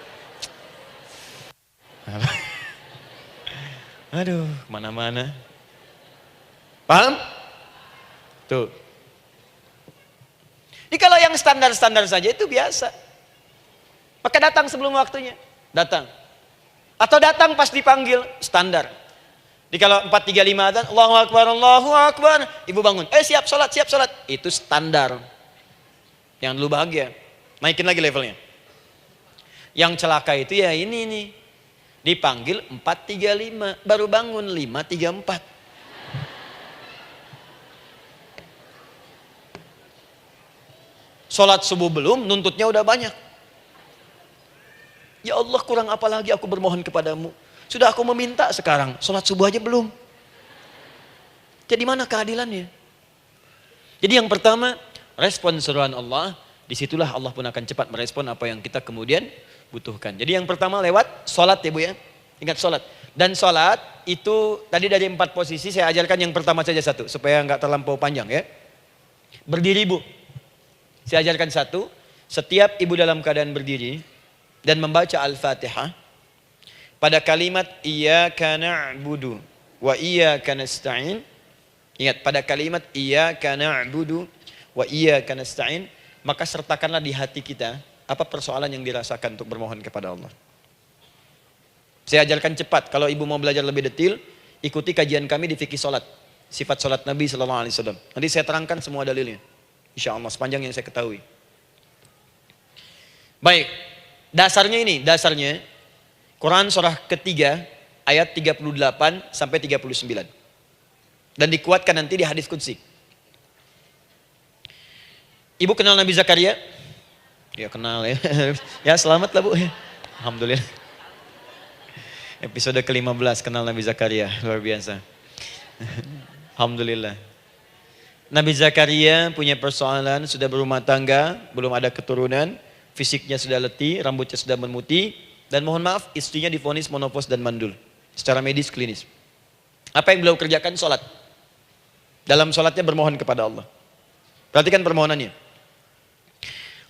Aduh, mana-mana. Paham? Tuh. Jadi kalau yang standar-standar saja itu biasa. Maka datang sebelum waktunya. Datang. Atau datang pas dipanggil, standar. Jadi kalau 4.35 adzan, Allahu Akbar, Allahu Akbar. Ibu bangun, siap sholat, siap sholat. Itu standar. Jangan dulu bahagia. Naikin lagi levelnya. Yang celaka itu ya ini nih. Dipanggil 4.35, baru bangun 5.34. Sholat subuh belum, nuntutnya udah banyak. Ya Allah, kurang apa lagi aku bermohon kepadamu. Sudah aku meminta sekarang, sholat subuh aja belum. Jadi mana keadilannya? Jadi yang pertama, respon seruan Allah, disitulah Allah pun akan cepat merespon apa yang kita kemudian butuhkan. Jadi yang pertama lewat sholat ya Bu ya. Ingat sholat. Dan sholat itu tadi dari 4 posisi saya ajarkan yang pertama saja satu. Supaya nggak terlampau panjang ya. Berdiri Bu. Saya ajarkan satu. Setiap ibu dalam keadaan berdiri dan membaca Al-Fatihah. Pada kalimat Iyyaka na'budu wa iyyaka nasta'in. Ingat pada kalimat Iyyaka na'budu wa iyyaka nasta'in. Maka sertakanlah di hati kita apa persoalan yang dirasakan untuk bermohon kepada Allah. Saya ajarkan cepat. Kalau ibu mau belajar lebih detail, ikuti kajian kami di fikih solat. Sifat solat Nabi SAW. Nanti saya terangkan semua dalilnya. Insya Allah sepanjang yang saya ketahui. Baik. Dasarnya ini. Dasarnya. Quran surah ketiga. ayat 38 sampai 39. Dan dikuatkan nanti di hadis qudsi. Ibu kenal Nabi Zakaria? Ya kenal ya. Ya selamat lah Bu. Alhamdulillah. Episode ke-15 kenal Nabi Zakaria, luar biasa. Alhamdulillah. Nabi Zakaria punya persoalan, sudah berumah tangga, belum ada keturunan, fisiknya sudah letih, rambutnya sudah memutih, dan mohon maaf istrinya divonis menopause dan mandul. Secara medis klinis. Apa yang beliau kerjakan? Sholat. Dalam sholatnya bermohon kepada Allah. Perhatikan permohonannya.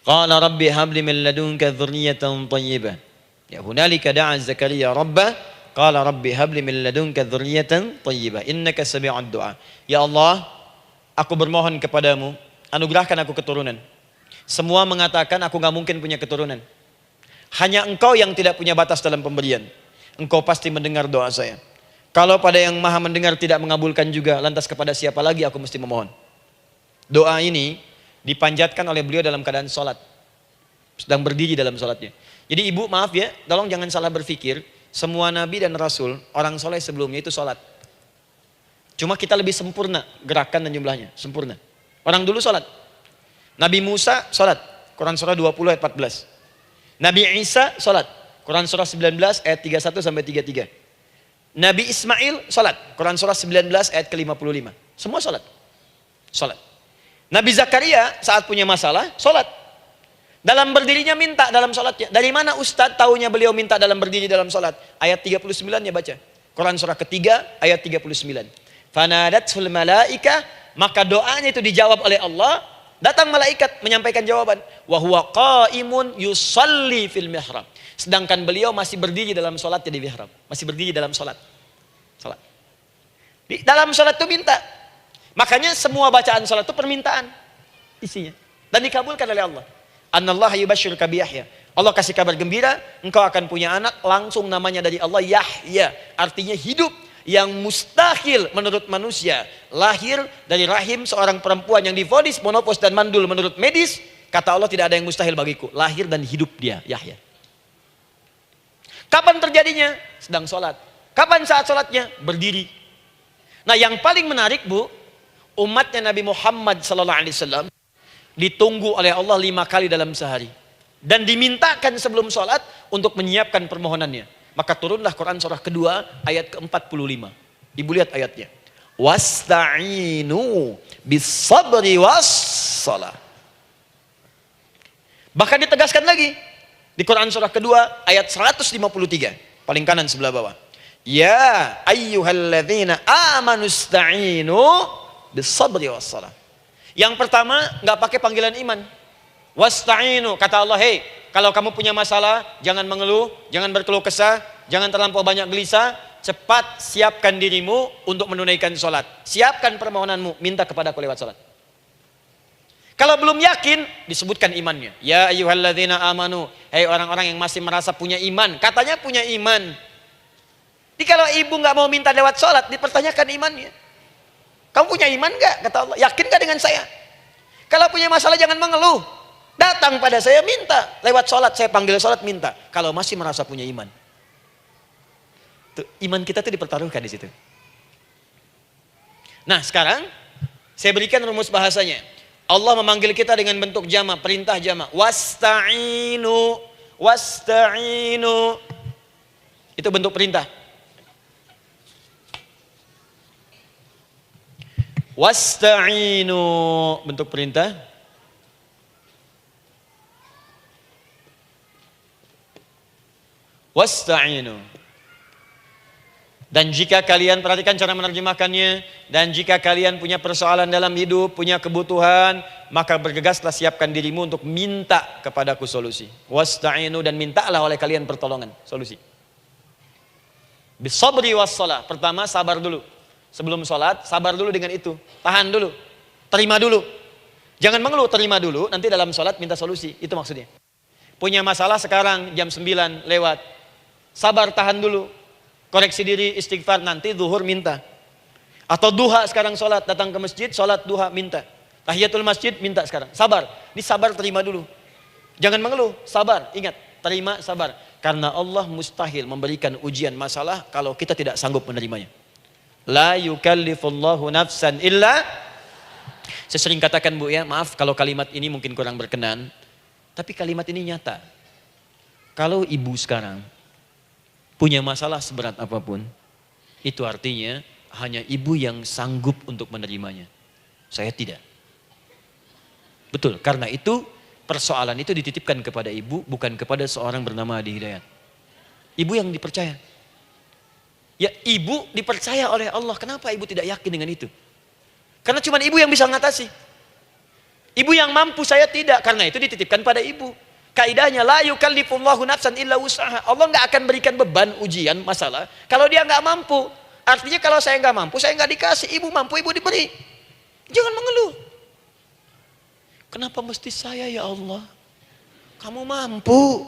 Qala rabbi habli min ladunka dzurriyyatan thayyibah. Ya hunalika da'a Zakaria rabbah. Qala rabbi habli min ladunka dzurriyyatan thayyibah. Innaka sami'ud du'a. Ya Allah, aku bermohon kepadamu, anugerahkan aku keturunan. Semua mengatakan aku gak mungkin punya keturunan. Hanya engkau yang tidak punya batas dalam pemberian. Engkau pasti mendengar doa saya. Kalau pada yang maha mendengar tidak mengabulkan juga, lantas kepada siapa lagi aku mesti memohon? Doa ini dipanjatkan oleh beliau dalam keadaan sholat. Sedang berdiri dalam sholatnya. Jadi ibu maaf ya, tolong jangan salah berpikir. Semua nabi dan rasul, orang soleh sebelumnya itu sholat. Cuma kita lebih sempurna gerakan dan jumlahnya, sempurna. Orang dulu sholat. Nabi Musa sholat, Quran surah 20 ayat 14. Nabi Isa sholat, Quran surah 19 ayat 31 sampai 33. Nabi Ismail sholat, Quran surah 19 ayat ke-55. Semua sholat. Sholat. Nabi Zakaria saat punya masalah, sholat. Dalam berdirinya minta dalam sholatnya. Dari mana Ustadz tahunya beliau minta dalam berdiri dalam sholat? Ayat 39 ya baca. Quran surah ketiga ayat 39. Fanadatul malaika, maka doanya itu dijawab oleh Allah. Datang malaikat menyampaikan jawaban. Wa huwa qaimun yusalli fil mihrab. Sedangkan beliau masih berdiri dalam sholatnya di mihrab. Masih berdiri dalam sholat. Sholat. Di dalam sholat itu minta. Makanya semua bacaan sholat itu permintaan isinya. Dan dikabulkan oleh Allah. Anallaha yubashshiruka bi Yahya. Allah kasih kabar gembira, engkau akan punya anak, langsung namanya dari Allah Yahya. Artinya hidup. Yang mustahil menurut manusia. Lahir dari rahim seorang perempuan yang divonis menopause dan mandul menurut medis. Kata Allah tidak ada yang mustahil bagiku. Lahir dan hidup dia, Yahya. Kapan terjadinya? Sedang sholat. Kapan saat sholatnya? Berdiri. Nah yang paling menarik Bu, umatnya Nabi Muhammad SAW ditunggu oleh Allah 5 kali dalam sehari. Dan dimintakan sebelum sholat untuk menyiapkan permohonannya. Maka turunlah Quran surah kedua ayat ke-45. Ibu lihat ayatnya. Wasta'inu bis-sabri was-shalah. Bahkan ditegaskan lagi di Quran surah kedua ayat 153. Paling kanan sebelah bawah. Ya ayyuhalladzina amanu ista'inu bis-sabri was-shalah. Yang pertama nggak pakai panggilan iman. Wasta'inu, kata Allah, hei, kalau kamu punya masalah, jangan mengeluh, jangan berkeluh kesah, jangan terlampau banyak gelisah, cepat siapkan dirimu untuk menunaikan sholat. Siapkan permohonanmu, minta kepada aku lewat sholat. Kalau belum yakin, disebutkan imannya. Ya ayyuhalladzina amanu, hei orang-orang yang masih merasa punya iman, katanya punya iman. Jadi kalau ibu nggak mau minta lewat sholat, dipertanyakan imannya. Kamu punya iman nggak? Kata Allah, yakin nggak dengan saya? Kalau punya masalah jangan mengeluh. Datang pada saya minta. Lewat sholat, saya panggil sholat minta. Kalau masih merasa punya iman. Tuh, iman kita tuh dipertaruhkan di situ. Nah sekarang, saya berikan rumus bahasanya. Allah memanggil kita dengan bentuk jama, perintah jama. Wasta'inu, wasta'inu. Itu bentuk perintah. Wasta'inu, bentuk perintah. Wasta'inu. Dan jika kalian, perhatikan cara menerjemahkannya, dan jika kalian punya persoalan dalam hidup, punya kebutuhan, maka bergegaslah siapkan dirimu untuk minta kepadaku solusi. Wasta'inu, dan mintalah oleh kalian pertolongan, solusi. Bisabri wassalah. Pertama sabar dulu. Sebelum sholat, sabar dulu dengan itu. Tahan dulu. Terima dulu. Jangan mengeluh, terima dulu. Nanti dalam sholat minta solusi. Itu maksudnya. Punya masalah sekarang jam 9 lewat. Sabar, tahan dulu. Koreksi diri, istighfar. Nanti zuhur minta. Atau duha sekarang sholat. Datang ke masjid, sholat duha minta. Tahiyatul masjid minta sekarang. Sabar. Ini sabar, terima dulu. Jangan mengeluh. Sabar. Ingat. Terima, sabar. Karena Allah mustahil memberikan ujian masalah kalau kita tidak sanggup menerimanya. La yukallifullahu nafsan illa. Saya sering katakan Bu ya, maaf kalau kalimat ini mungkin kurang berkenan. Tapi kalimat ini nyata. Kalau ibu sekarang punya masalah seberat apapun, itu artinya hanya ibu yang sanggup untuk menerimanya. Saya tidak. Betul, karena itu persoalan itu dititipkan kepada ibu, bukan kepada seorang bernama Adi Hidayat. Ibu yang dipercaya. Ya ibu dipercaya oleh Allah. Kenapa ibu tidak yakin dengan itu? Karena cuma ibu yang bisa mengatasi. Ibu yang mampu, saya tidak. Karena itu dititipkan pada ibu. Kaidahnya la yukallifullahu nafsan illa wus'aha. Allah nggak akan berikan beban ujian masalah kalau dia nggak mampu. Artinya kalau saya nggak mampu, saya nggak dikasih. Ibu mampu, ibu diberi. Jangan mengeluh. Kenapa mesti saya ya Allah? Kamu mampu.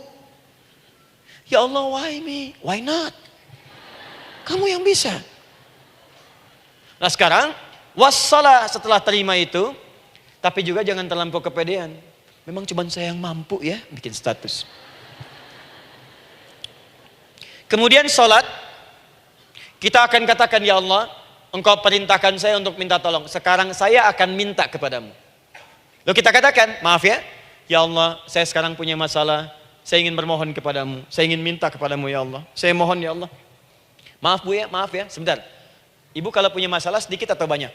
Ya Allah, why me? Why not? Kamu yang bisa. Nah sekarang, wassalah setelah terima itu, tapi juga jangan terlampau kepedean. Memang cuma saya yang mampu ya, bikin status. Kemudian sholat, kita akan katakan, ya Allah, Engkau perintahkan saya untuk minta tolong. Sekarang saya akan minta kepadamu. Lalu kita katakan, maaf ya Allah, saya sekarang punya masalah, saya ingin bermohon kepadamu, saya ingin minta kepadamu ya Allah, saya mohon ya Allah. Maaf Bu ya, maaf ya, sebentar. Ibu kalau punya masalah sedikit atau banyak?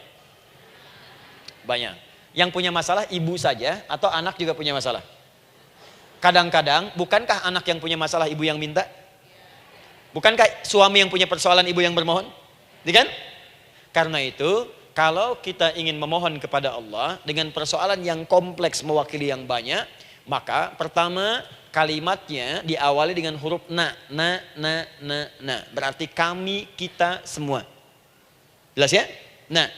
Banyak. Yang punya masalah ibu saja atau anak juga punya masalah? Kadang-kadang, bukankah anak yang punya masalah ibu yang minta? Bukankah suami yang punya persoalan ibu yang bermohon? Iya kan? Karena itu, kalau kita ingin memohon kepada Allah dengan persoalan yang kompleks mewakili yang banyak, maka pertama kalimatnya diawali dengan huruf na. Berarti kami, kita, semua. Jelas ya? Nah,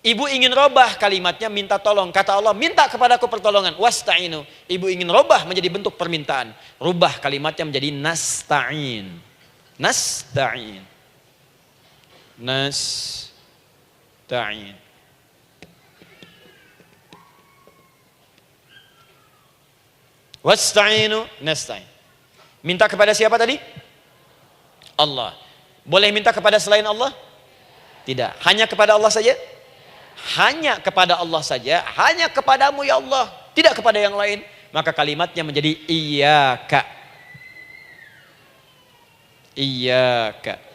ibu ingin robah kalimatnya minta tolong. Kata Allah, minta kepadaku pertolongan. Wasta'inu. Ibu ingin robah menjadi bentuk permintaan. Rubah kalimatnya menjadi nasta'in. Nasta'in. Nasta'in. Wasta'inu nasta'in. Minta kepada siapa tadi? Allah. Boleh minta kepada selain Allah? Tidak. Hanya kepada Allah saja? Hanya kepada Allah saja. Hanya kepadamu ya Allah. Tidak kepada yang lain. Maka kalimatnya menjadi iyyaka. Iyyaka.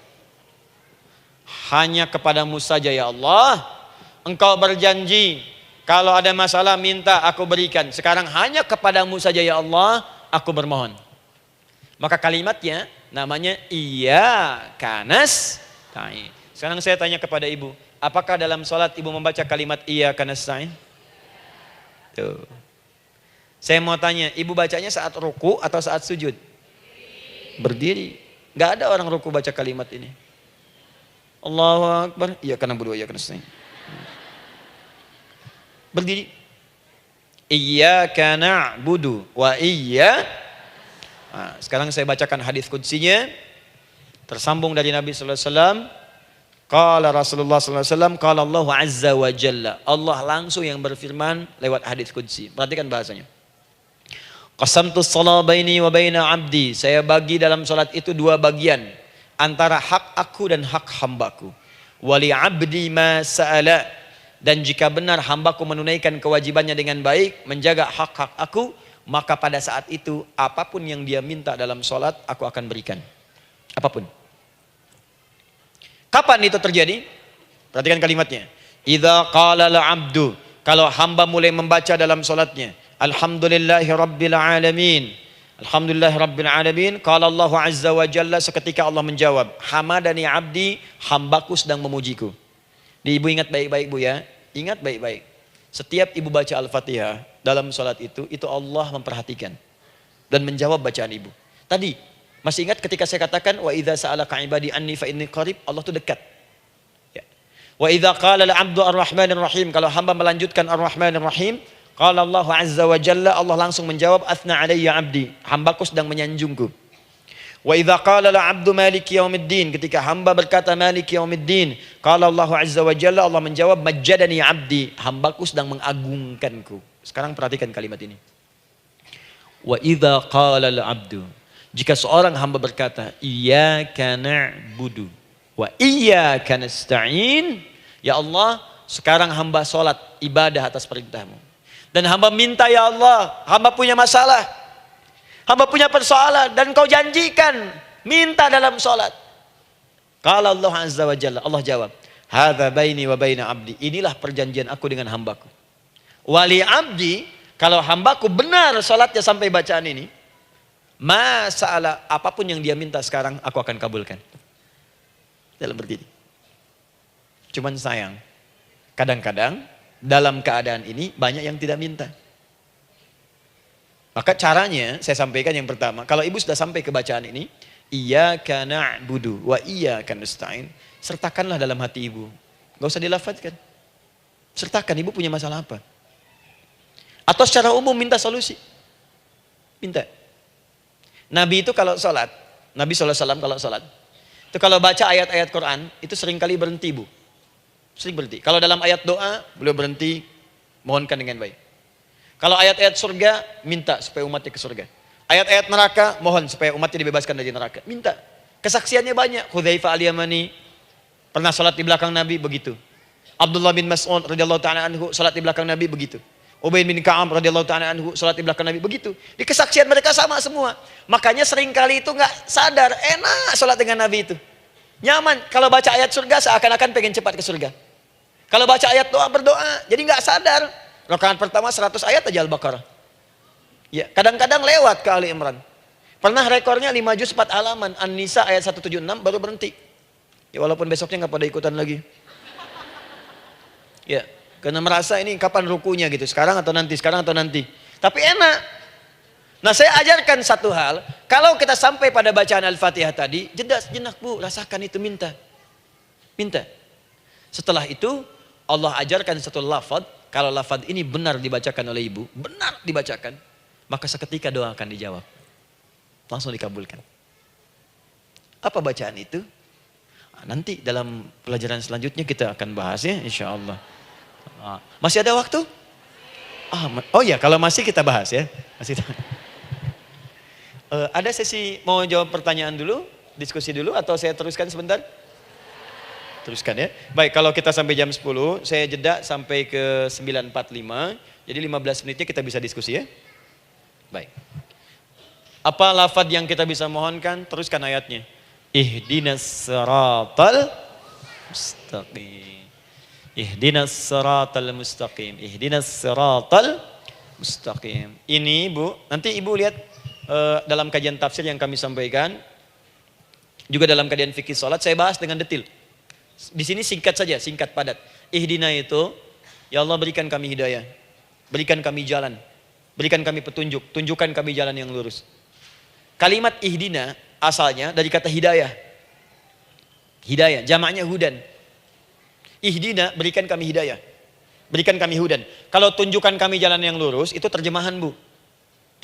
Hanya kepadamu saja ya Allah. Engkau berjanji kalau ada masalah minta aku berikan. Sekarang hanya kepadamu saja ya Allah aku bermohon. Maka kalimatnya namanya iyyaka nasta'in. Sekarang saya tanya kepada ibu, apakah dalam sholat ibu membaca kalimat iyyaka nasta'in? Tuh. Saya mau tanya, ibu bacanya saat ruku atau saat sujud? Berdiri. Gak ada orang ruku baca kalimat ini. Allahu Akbar. Iyyaka na'budu wa iyyaka nasta'in. Berdiri. Iyyaka na'budu wa sekarang saya bacakan hadis qudsinya. Tersambung dari Nabi sallallahu alaihi wasallam. Qala Rasulullah sallallahu alaihi wasallam, qala Allah azza wa jalla. Allah langsung yang berfirman lewat hadis qudsi. Perhatikan bahasanya. Qasamtus shalah baini wa baina 'abdi. Saya bagi dalam salat itu dua bagian antara hak aku dan hak hambaku. Wali 'abdi ma sa'ala. Dan jika benar hambaku menunaikan kewajibannya dengan baik, menjaga hak-hak aku, maka pada saat itu apapun yang dia minta dalam sholat, aku akan berikan. Apapun. Kapan itu terjadi? Perhatikan kalimatnya. Idza qala al-'abdu. Kalau hamba mulai membaca dalam sholatnya. Alhamdulillahi rabbil alamin. Alhamdulillahi rabbil alamin. Qala Allah azza wa jalla, seketika Allah menjawab. Hamadani abdi, hambaku sedang memujiku. Ibu ingat baik-baik Bu ya. Ingat baik-baik. Setiap ibu baca Al-Fatihah dalam sholat itu Allah memperhatikan. Dan menjawab bacaan ibu. Tadi, masih ingat ketika saya katakan, wa idza sa'alaka ibadi anni fa inni qarib, Allah itu dekat. Ya. Wa idza qala al-'abdu ar-rahmanir rahim, kalau hamba melanjutkan ar-rahmanir rahim, qala Allah azza wa jalla, Allah langsung menjawab, athna alayya 'abdi, hambaku sedang menyanjungku. Wa idza qala al-'abdu maliki yaumiddin, ketika hamba berkata maliki yaumiddin, qala Allah azza wa jalla, Allah menjawab majjadani 'abdi, hambaku sedang mengagungkanku. Sekarang perhatikan kalimat ini. Wa idza qala al-'abdu, Jika seorang hamba berkata, iyyaka na'budu wa iyyaka nasta'in, ya Allah, sekarang hamba sholat ibadah atas perintahmu. Dan hamba minta, ya Allah, hamba punya masalah, hamba punya persoalan, dan kau janjikan minta dalam sholat. Qala Allah azza wa jalla, Allah jawab, hadza baini wa baina abdi, inilah perjanjian aku dengan hambaku. Wali abdi, kalau hambaku benar sholatnya sampai bacaan ini, masalah apapun yang dia minta sekarang aku akan kabulkan. Dalam berdiri. Cuman sayang, kadang-kadang dalam keadaan ini banyak yang tidak minta. Maka caranya saya sampaikan yang pertama, kalau ibu sudah sampai ke bacaan ini, iyyaka na'budu wa iyyaka nasta'in, sertakanlah dalam hati ibu. Gak usah dilafadzkan. Sertakan ibu punya masalah apa. Atau secara umum minta solusi. Minta. Nabi itu kalau sholat, Nabi SAW kalau sholat, itu kalau baca ayat-ayat Quran, itu seringkali berhenti, Bu. Sering berhenti. Kalau dalam ayat doa, beliau berhenti, mohonkan dengan baik. Kalau ayat-ayat surga, minta supaya umatnya ke surga. Ayat-ayat neraka, mohon supaya umatnya dibebaskan dari neraka. Minta. Kesaksiannya banyak. Hudzaifah al-Yamani pernah sholat di belakang Nabi, begitu. Abdullah bin Mas'ud radhiyallahu ta'ala anhu sholat di belakang Nabi, begitu. Ubay bin Ka'ab radhiyallahu ta'ala anhu sholat di belakang Nabi, begitu. Di kesaksian mereka sama semua. Makanya seringkali itu nggak sadar, enak sholat dengan Nabi itu. Nyaman. Kalau baca ayat surga seakan-akan pengen cepat ke surga. Kalau baca ayat doa berdoa, jadi nggak sadar. Rakaat pertama 100 ayat aja Al-Baqarah. Ya, kadang-kadang lewat ke Ali Imran. Pernah rekornya 5 juz 4 halaman, An-Nisa ayat 176 baru berhenti. Ya walaupun besoknya nggak pada ikutan lagi. Ya. Karena merasa ini kapan rukunya gitu, sekarang atau nanti, sekarang atau nanti. Tapi enak. Nah saya ajarkan satu hal, kalau kita sampai pada bacaan Al-Fatihah tadi, jeda sejenak Bu, rasakan itu, minta. Minta. Setelah itu, Allah ajarkan satu lafaz, kalau lafaz ini benar dibacakan oleh ibu, benar dibacakan, maka seketika doa akan dijawab. Langsung dikabulkan. Apa bacaan itu? Nanti dalam pelajaran selanjutnya kita akan bahas ya, insya Allah. Masih ada waktu? Oh ya, kalau masih kita bahas ya. Masih. Ada sesi mau jawab pertanyaan dulu, diskusi dulu, atau saya teruskan sebentar? Teruskan ya. Baik, kalau kita sampai jam 10, saya jeda sampai ke 9.45. Jadi 15 menitnya kita bisa diskusi ya. Baik. Apa lafaz yang kita bisa mohonkan? Teruskan ayatnya. Ihdinas siratal mustaqim. Ihdinas siratal mustaqim. Ihdinas siratal mustaqim. Ini Bu, nanti Ibu lihat dalam kajian tafsir yang kami sampaikan, juga dalam kajian fikih salat saya bahas dengan detail. Di sini singkat saja, singkat padat. Ihdina itu, ya Allah berikan kami hidayah, berikan kami jalan, berikan kami petunjuk, tunjukkan kami jalan yang lurus. Kalimat ihdina asalnya dari kata hidayah. Hidayah, jamaknya hudan. Ihdina, berikan kami hidayah, berikan kami hudan. Kalau tunjukkan kami jalan yang lurus, itu terjemahan Bu.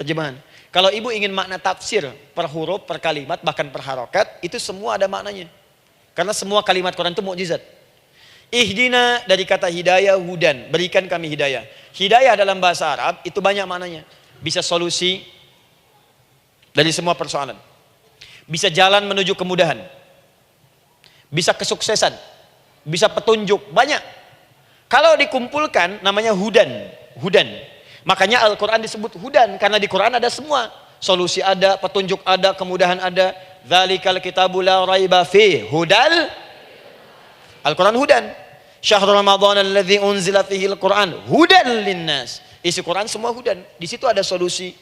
Terjemahan. Kalau ibu ingin makna tafsir per huruf, per kalimat, bahkan per harokat, itu semua ada maknanya. Karena semua kalimat Quran itu mukjizat. Ihdina dari kata hidayah, hudan, berikan kami hidayah. Hidayah dalam bahasa Arab itu banyak maknanya. Bisa solusi dari semua persoalan. Bisa jalan menuju kemudahan. Bisa kesuksesan. Bisa petunjuk, banyak. Kalau dikumpulkan namanya hudan. Hudan. Makanya Al-Quran disebut hudan, karena di Quran ada semua. Solusi ada, petunjuk ada, kemudahan ada. Dzalikal kitabu la raiba fi hudal. Al-Quran hudan. Syahrul Ramadan alladzi unzila fihi al-Quran hudan linnas. Isi Quran semua hudan. Di situ ada solusi.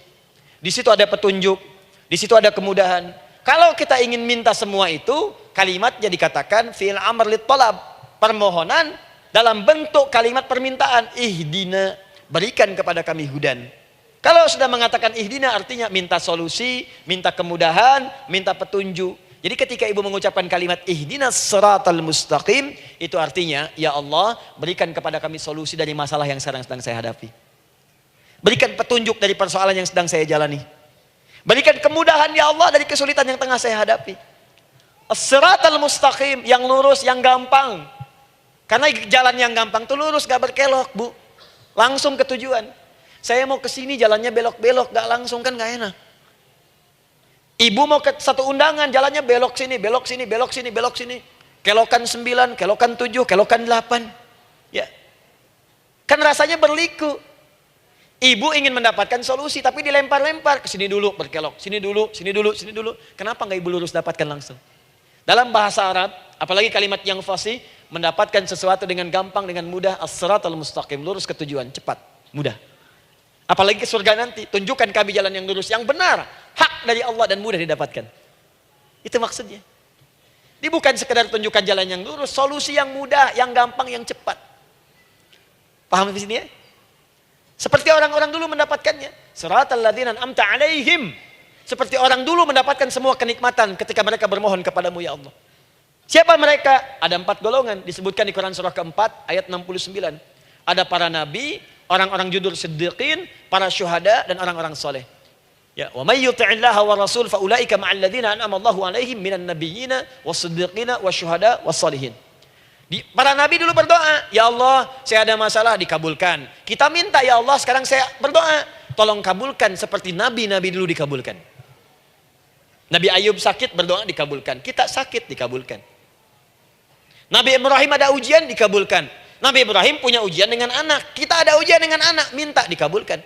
Di situ ada petunjuk. Di situ ada kemudahan. Kalau kita ingin minta semua itu, kalimatnya dikatakan fi'il amr lit talab, permohonan dalam bentuk kalimat permintaan. Ihdina, berikan kepada kami hudan. Kalau sudah mengatakan ihdina artinya minta solusi, minta kemudahan, minta petunjuk. Jadi ketika ibu mengucapkan kalimat ihdinas siratal mustaqim, itu artinya ya Allah berikan kepada kami solusi dari masalah yang sedang saya hadapi. Berikan petunjuk dari persoalan yang sedang saya jalani. Berikan kemudahan ya Allah dari kesulitan yang tengah saya hadapi. As-siratal mustaqim, yang lurus, yang gampang. Karena jalan yang gampang itu lurus, gak berkelok Bu. Langsung ke tujuan. Saya mau ke sini jalannya belok-belok, gak langsung kan gak enak. Ibu mau ke satu undangan, jalannya belok sini, belok sini, belok sini, belok sini. Kelokan 9, kelokan 7, kelokan 8. Ya. Kan rasanya berliku. Ibu ingin mendapatkan solusi, tapi dilempar-lempar. Ke sini dulu, berkelok. Sini dulu, sini dulu, sini dulu. Kenapa nggak ibu lurus dapatkan langsung? Dalam bahasa Arab, apalagi kalimat yang fasih, mendapatkan sesuatu dengan gampang, dengan mudah. As-siratal mustaqim, lurus ke tujuan, cepat, mudah. Apalagi ke surga nanti, tunjukkan kami jalan yang lurus, yang benar, hak dari Allah dan mudah didapatkan. Itu maksudnya. Ini bukan sekedar tunjukkan jalan yang lurus, solusi yang mudah, yang gampang, yang cepat. Paham di sini ya? Seperti orang-orang dulu mendapatkannya. Siratal ladzina an'amta 'alaihim. Seperti orang dulu mendapatkan semua kenikmatan ketika mereka bermohon kepadamu ya Allah. Siapa mereka? Ada 4 golongan disebutkan di Quran surah keempat ayat 69. Ada para nabi, orang-orang jujur siddiqin, para syuhada dan orang-orang soleh. Ya, wa may yuti'illaha wa rasul fa ulaika ma'al ladzina an'ama Allahu 'alaihim minan nabiyyina was-siddiqina wasyuhada was-shalihin. Para nabi dulu berdoa, ya Allah, saya ada masalah, dikabulkan. Kita minta ya Allah, sekarang saya berdoa, tolong kabulkan seperti nabi-nabi dulu dikabulkan. Nabi Ayub sakit, berdoa dikabulkan. Kita sakit, dikabulkan. Nabi Ibrahim ada ujian, dikabulkan. Nabi Ibrahim punya ujian dengan anak. Kita ada ujian dengan anak, minta dikabulkan.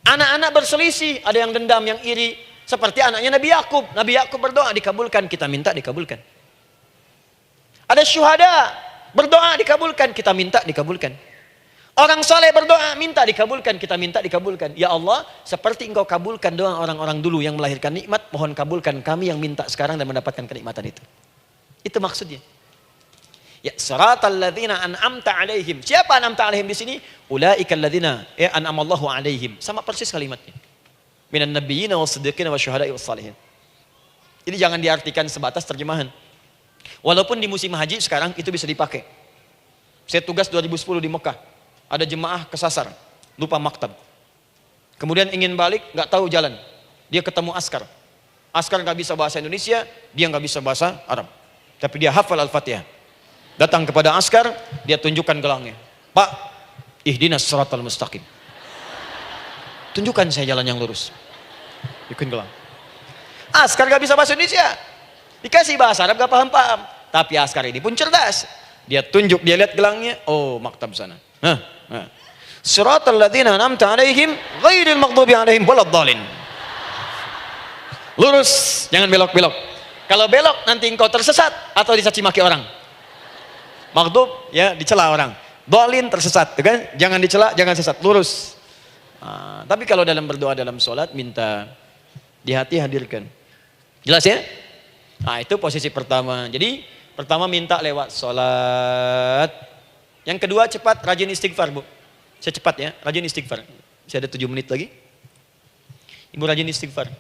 Anak-anak berselisih, ada yang dendam, yang iri. Seperti anaknya Nabi Yakub. Nabi Yakub berdoa, dikabulkan. Kita minta, dikabulkan. Ada syuhada, berdoa, dikabulkan. Kita minta, dikabulkan. Orang soleh berdoa, minta, dikabulkan. Kita minta, dikabulkan. Ya Allah, seperti engkau kabulkan doa orang-orang dulu yang melahirkan nikmat, mohon kabulkan kami yang minta sekarang dan mendapatkan kenikmatan itu. Itu maksudnya. Ya, siratal ladzina an'amta 'alaihim. Siapa an'amta 'alaihim di sini? Ulaikal ladzina an'amallahu 'alaihim. Sama persis kalimatnya. Minan nabiyyina was-siddiqina wasyuhada'i was-shalihin. Jadi jangan diartikan sebatas terjemahan. Walaupun di musim haji sekarang itu bisa dipakai. Saya tugas 2010 di Mekah. Ada jemaah kesasar, lupa maktab. Kemudian ingin balik, nggak tahu jalan. Dia ketemu askar. Askar nggak bisa bahasa Indonesia, dia nggak bisa bahasa Arab. Tapi dia hafal Al-Fatihah. Datang kepada askar, dia tunjukkan gelangnya. Pak, ihdinas siratal mustaqim. Tunjukkan saya jalan yang lurus. Ikutin gelang. Askar gak bisa bahasa Indonesia. Dikasih bahasa Arab gak paham-paham. Tapi askar ini pun cerdas. Dia tunjuk, dia lihat gelangnya. Oh, maktab sana. Siratal ladzina an'amta 'alaihim ghairil maghdubi 'alaihim waladdallin. Lurus, jangan belok-belok. Kalau belok nanti engkau tersesat atau dicaci maki orang. Maghdub ya dicela orang. Dhalin tersesat, kan? Jangan dicela, jangan sesat, lurus. Tapi kalau dalam berdoa dalam sholat minta di hati hadirkan. Jelas ya? Nah, itu posisi pertama. Jadi pertama minta lewat sholat. Yang kedua cepat rajin istighfar, Bu. Saya cepat ya, rajin istighfar. Saya ada 7 menit lagi. Ibu rajin istighfar.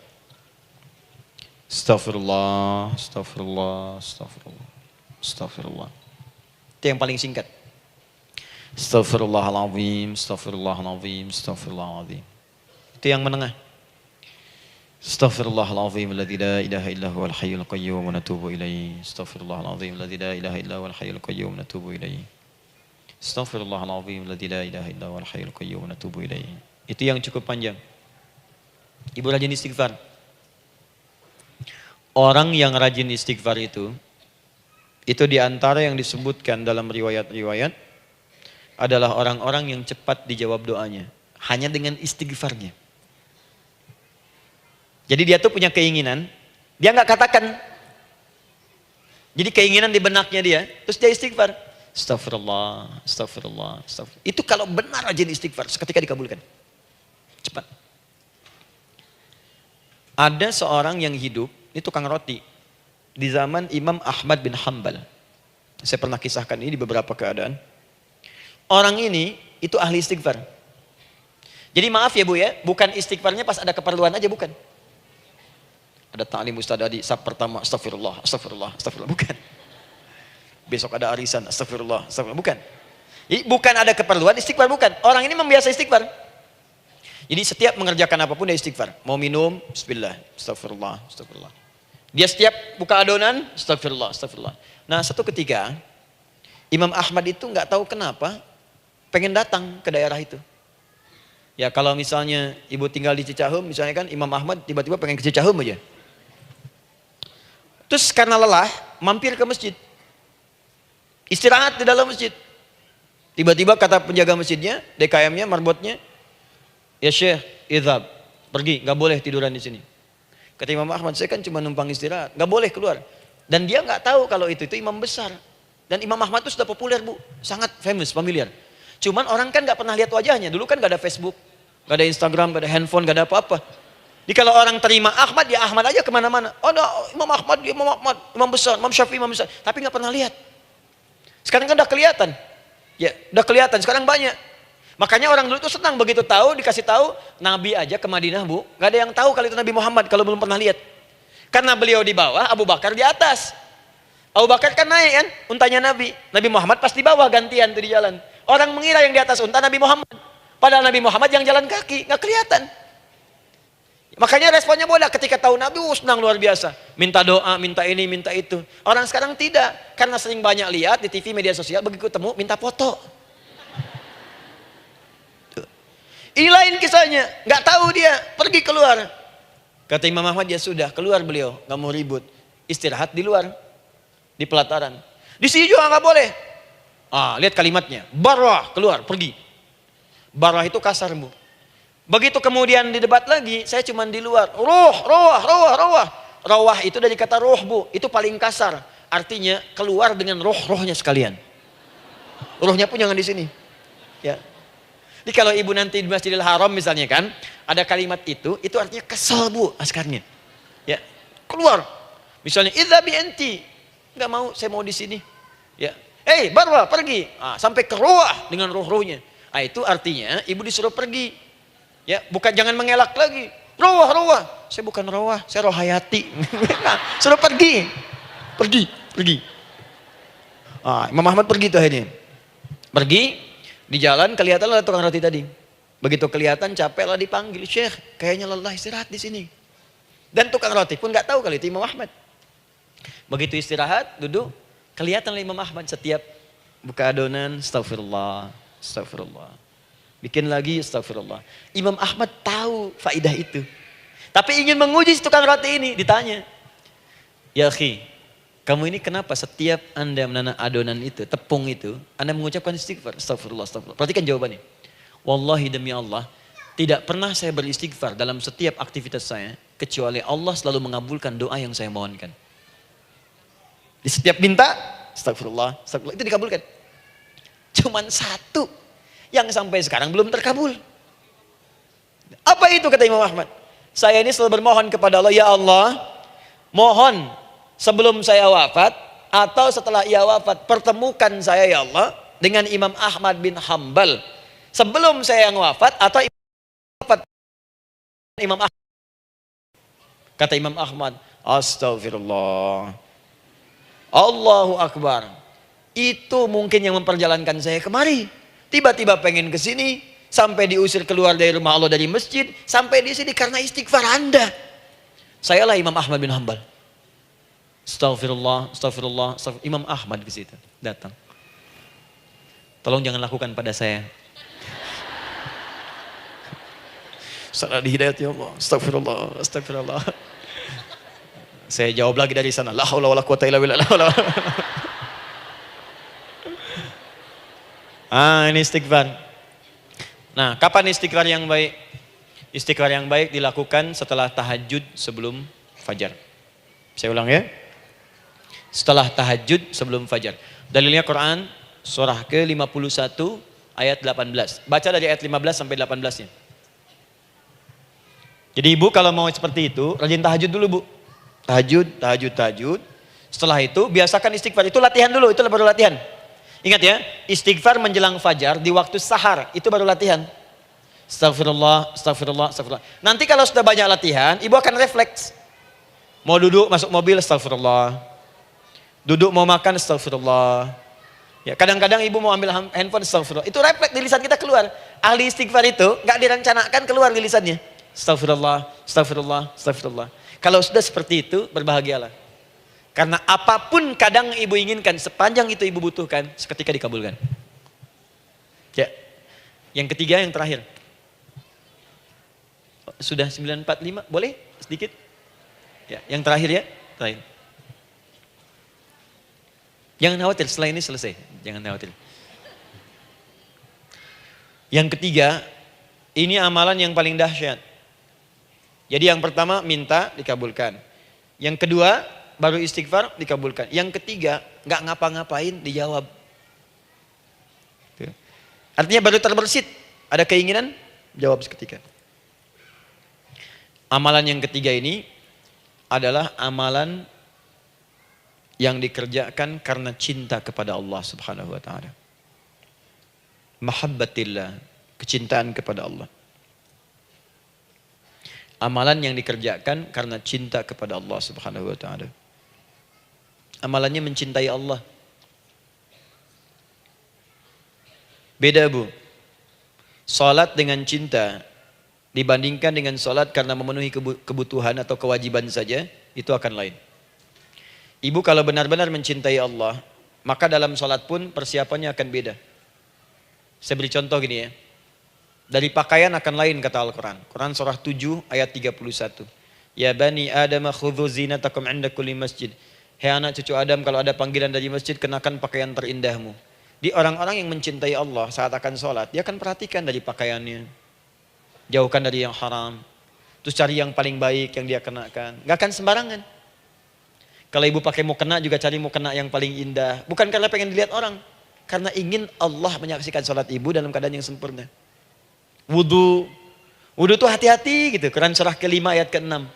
Astaghfirullah, astaghfirullah, astaghfirullah, astaghfirullah. Itu yang paling singkat. Astaghfirullahaladzim, astaghfirullahaladzim, astaghfirullahaladzim. Itu yang menengah. Astaghfirullahaladzim, alladzi la ilaha illa huwal hayyul qayyum wa natubu ilaihi. Astaghfirullahaladzim, alladzi la ilaha illa huwal hayyul qayyum wa natubu ilaihi. Astaghfirullahaladzim, alladzi la ilaha illa huwal hayyul qayyum wa natubu ilaihi. Itu yang cukup panjang. Ibu rajin istighfar. Orang yang rajin istighfar itu diantara yang disebutkan dalam riwayat-riwayat adalah orang-orang yang cepat dijawab doanya. Hanya dengan istighfarnya. Jadi dia tuh punya keinginan, dia nggak katakan. Jadi keinginan di benaknya dia, terus dia istighfar. Astagfirullah, astagfirullah, astagfirullah. Itu kalau benar rajin istighfar, seketika dikabulkan. Cepat. Ada seorang yang hidup, ini tukang roti. Di zaman Imam Ahmad bin Hanbal. Saya pernah kisahkan ini di beberapa keadaan. Orang ini itu ahli istighfar. Jadi maaf ya Bu ya, bukan istighfarnya pas ada keperluan aja, bukan. Ada ta'lim ustaz tadi, sab pertama astagfirullah, astagfirullah, astagfirullah, bukan. Besok ada arisan, astagfirullah, astagfirullah, bukan. Jadi bukan ada keperluan istighfar, bukan. Orang ini membiasa istighfar. Jadi setiap mengerjakan apapun dia istighfar. Mau minum, bismillah, astagfirullah, astagfirullah. Dia setiap buka adonan, astagfirullah, astagfirullah. Nah, satu ketika Imam Ahmad itu nggak tahu kenapa pengen datang ke daerah itu. Ya kalau misalnya ibu tinggal di Cicahem, misalnya kan Imam Ahmad tiba-tiba pengen ke Cicahem aja. Terus karena lelah, mampir ke masjid. Istirahat di dalam masjid. Tiba-tiba kata penjaga masjidnya, DKM-nya, marbotnya, ya Syekh, idhab, pergi, nggak boleh tiduran di sini. Kata Imam Ahmad, saya kan cuma numpang istirahat, nggak boleh keluar. Dan dia nggak tahu kalau itu imam besar. Dan Imam Ahmad itu sudah populer bu, sangat famous, familiar. Cuman orang kan nggak pernah lihat wajahnya. Dulu kan nggak ada Facebook, nggak ada Instagram, nggak ada handphone, nggak ada apa-apa. Jadi kalau orang terima Ahmad, ya Ahmad aja kemana-mana. Oh, no, Imam Ahmad, Imam Ahmad, Imam besar, Imam Syafi'i, Imam besar. Tapi nggak pernah lihat. Sekarang kan udah kelihatan. Ya, udah kelihatan. Sekarang banyak. Makanya orang dulu itu senang begitu tahu, dikasih tahu Nabi aja ke Madinah bu, nggak ada yang tahu kalau itu Nabi Muhammad kalau belum pernah lihat. Karena beliau di bawah, Abu Bakar di atas. Abu Bakar kan naik kan, untanya Nabi. Nabi Muhammad pas di bawah gantian tuh di jalan. Orang mengira yang di atas unta Nabi Muhammad. Padahal Nabi Muhammad yang jalan kaki, nggak kelihatan. Makanya responnya bola ketika tahu Nabi, senang luar biasa. Minta doa, minta ini, minta itu. Orang sekarang tidak, karena sering banyak lihat di TV, media sosial, begitu ketemu minta foto. Ini lain kisahnya, nggak tahu dia, pergi keluar. Kata Imam Ahmad, ya sudah, keluar beliau, nggak mau ribut. Istirahat di luar, di pelataran. Di sini juga nggak boleh. Lihat kalimatnya, barwah, keluar, pergi. Barwah itu kasar bu. Begitu kemudian di debat lagi, saya cuma di luar. Rawah itu dari kata roh bu, itu paling kasar. Artinya keluar dengan rohnya sekalian. Rohnya pun jangan di sini. Ya. Jadi kalau ibu nanti di Masjidil Haram misalnya kan, ada kalimat itu artinya kesel bu askarnya. Ya, keluar. Misalnya idzabi enti, nggak mau, saya mau di sini. Ya, barwa pergi. Sampai ke rawah dengan rohnya. Itu artinya ibu disuruh pergi. Ya, bukan jangan mengelak lagi. Rawah. Saya bukan rawah, saya rohayati. Suruh pergi. Pergi. Imam Ahmad pergi tuh akhirnya. Pergi, di jalan kelihatan ada tukang roti tadi. Begitu kelihatan capek lah dipanggil, Syekh, kayaknya lelah istirahat di sini. Dan tukang roti pun nggak tahu kali itu Imam Ahmad. Begitu istirahat, duduk, kelihatan Imam Ahmad setiap buka adonan, astagfirullah. Bikin lagi, astagfirullah. Imam Ahmad tahu faidah itu. Tapi ingin menguji tukang roti ini, ditanya. Ya akhi, kamu ini kenapa setiap Anda menanam adonan itu, tepung itu, Anda mengucapkan istighfar, astagfirullah. Perhatikan jawabannya. Wallahi demi Allah, tidak pernah saya beristighfar dalam setiap aktivitas saya, kecuali Allah selalu mengabulkan doa yang saya mohonkan. Di setiap minta, astagfirullah, itu dikabulkan. Cuman satu yang sampai sekarang belum terkabul. Apa itu kata Imam Ahmad? Saya ini selalu bermohon kepada Allah, ya Allah, mohon sebelum saya wafat atau setelah ia wafat, pertemukan saya ya Allah dengan Imam Ahmad bin Hambal. Sebelum saya yang wafat atau Imam Ahmad. Kata Imam Ahmad, astagfirullah. Allahu Akbar. Itu mungkin yang memperjalankan saya kemari. Tiba-tiba pengen ke sini, sampai diusir keluar dari rumah Allah dari masjid, sampai di sini karena istighfar Anda. Sayalah Imam Ahmad bin Hambal. Astagfirullah. Imam Ahmad ke situ datang. Tolong jangan lakukan pada saya. Salah di hidayat ya Allah. Astagfirullah. Saya jawab lagi dari sana. La haula wala quwata illa billah. Ini istighfar. Nah, kapan istighfar yang baik? Istighfar yang baik dilakukan setelah tahajud sebelum fajar. Saya ulang ya. Setelah tahajud sebelum fajar. Dalilnya Quran surah ke-51 ayat 18. Baca dari ayat 15 sampai 18-nya. Jadi ibu kalau mau seperti itu, rajin tahajud dulu bu. Tahajud. Setelah itu biasakan istighfar. Itu latihan dulu, itu baru latihan. Ingat ya, istighfar menjelang fajar di waktu sahar, itu baru latihan. Astagfirullah. Nanti kalau sudah banyak latihan, ibu akan refleks. Mau duduk masuk mobil, astagfirullah. Duduk mau makan, astagfirullah. Ya, kadang-kadang ibu mau ambil handphone, astagfirullah. Itu refleks di lisan kita keluar. Ahli istighfar itu gak direncanakan keluar di lisannya. Astagfirullah. Kalau sudah seperti itu, berbahagialah. Karena apapun kadang ibu inginkan, sepanjang itu ibu butuhkan, seketika dikabulkan. Ya. Yang ketiga, yang terakhir. sudah 9.45, boleh sedikit? Ya, yang terakhir ya, terakhir. Jangan khawatir, setelah ini selesai, jangan khawatir. Yang ketiga, ini amalan yang paling dahsyat. Jadi yang pertama minta dikabulkan. Yang kedua baru istighfar dikabulkan. Yang ketiga nggak ngapa-ngapain dijawab. Artinya baru terbersit, ada keinginan jawab seketika. Amalan yang ketiga ini adalah amalan yang dikerjakan karena cinta kepada Allah Subhanahu wa taala. Mahabbatillah, kecintaan kepada Allah. Amalan yang dikerjakan karena cinta kepada Allah Subhanahu wa taala. Amalannya mencintai Allah. Beda Bu. Salat dengan cinta dibandingkan dengan salat karena memenuhi kebutuhan atau kewajiban saja, itu akan lain. Ibu kalau benar-benar mencintai Allah, maka dalam salat pun persiapannya akan beda. Saya beri contoh gini ya. Dari pakaian akan lain kata Al-Quran. Quran surah 7 ayat 31. Ya bani Adam khudhu zinatakum inda kulli masjid. Hei anak cucu Adam, kalau ada panggilan dari masjid, kenakan pakaian terindahmu. Di orang-orang yang mencintai Allah saat akan sholat, dia akan perhatikan dari pakaiannya. Jauhkan dari yang haram. Terus cari yang paling baik yang dia kenakan. Gak akan sembarangan. Kalau ibu pakai mukena juga cari mukena yang paling indah. Bukan karena pengen dilihat orang. Karena ingin Allah menyaksikan sholat ibu dalam keadaan yang sempurna. Wudu tuh hati-hati gitu. Quran surah ke-5 ayat ke-6.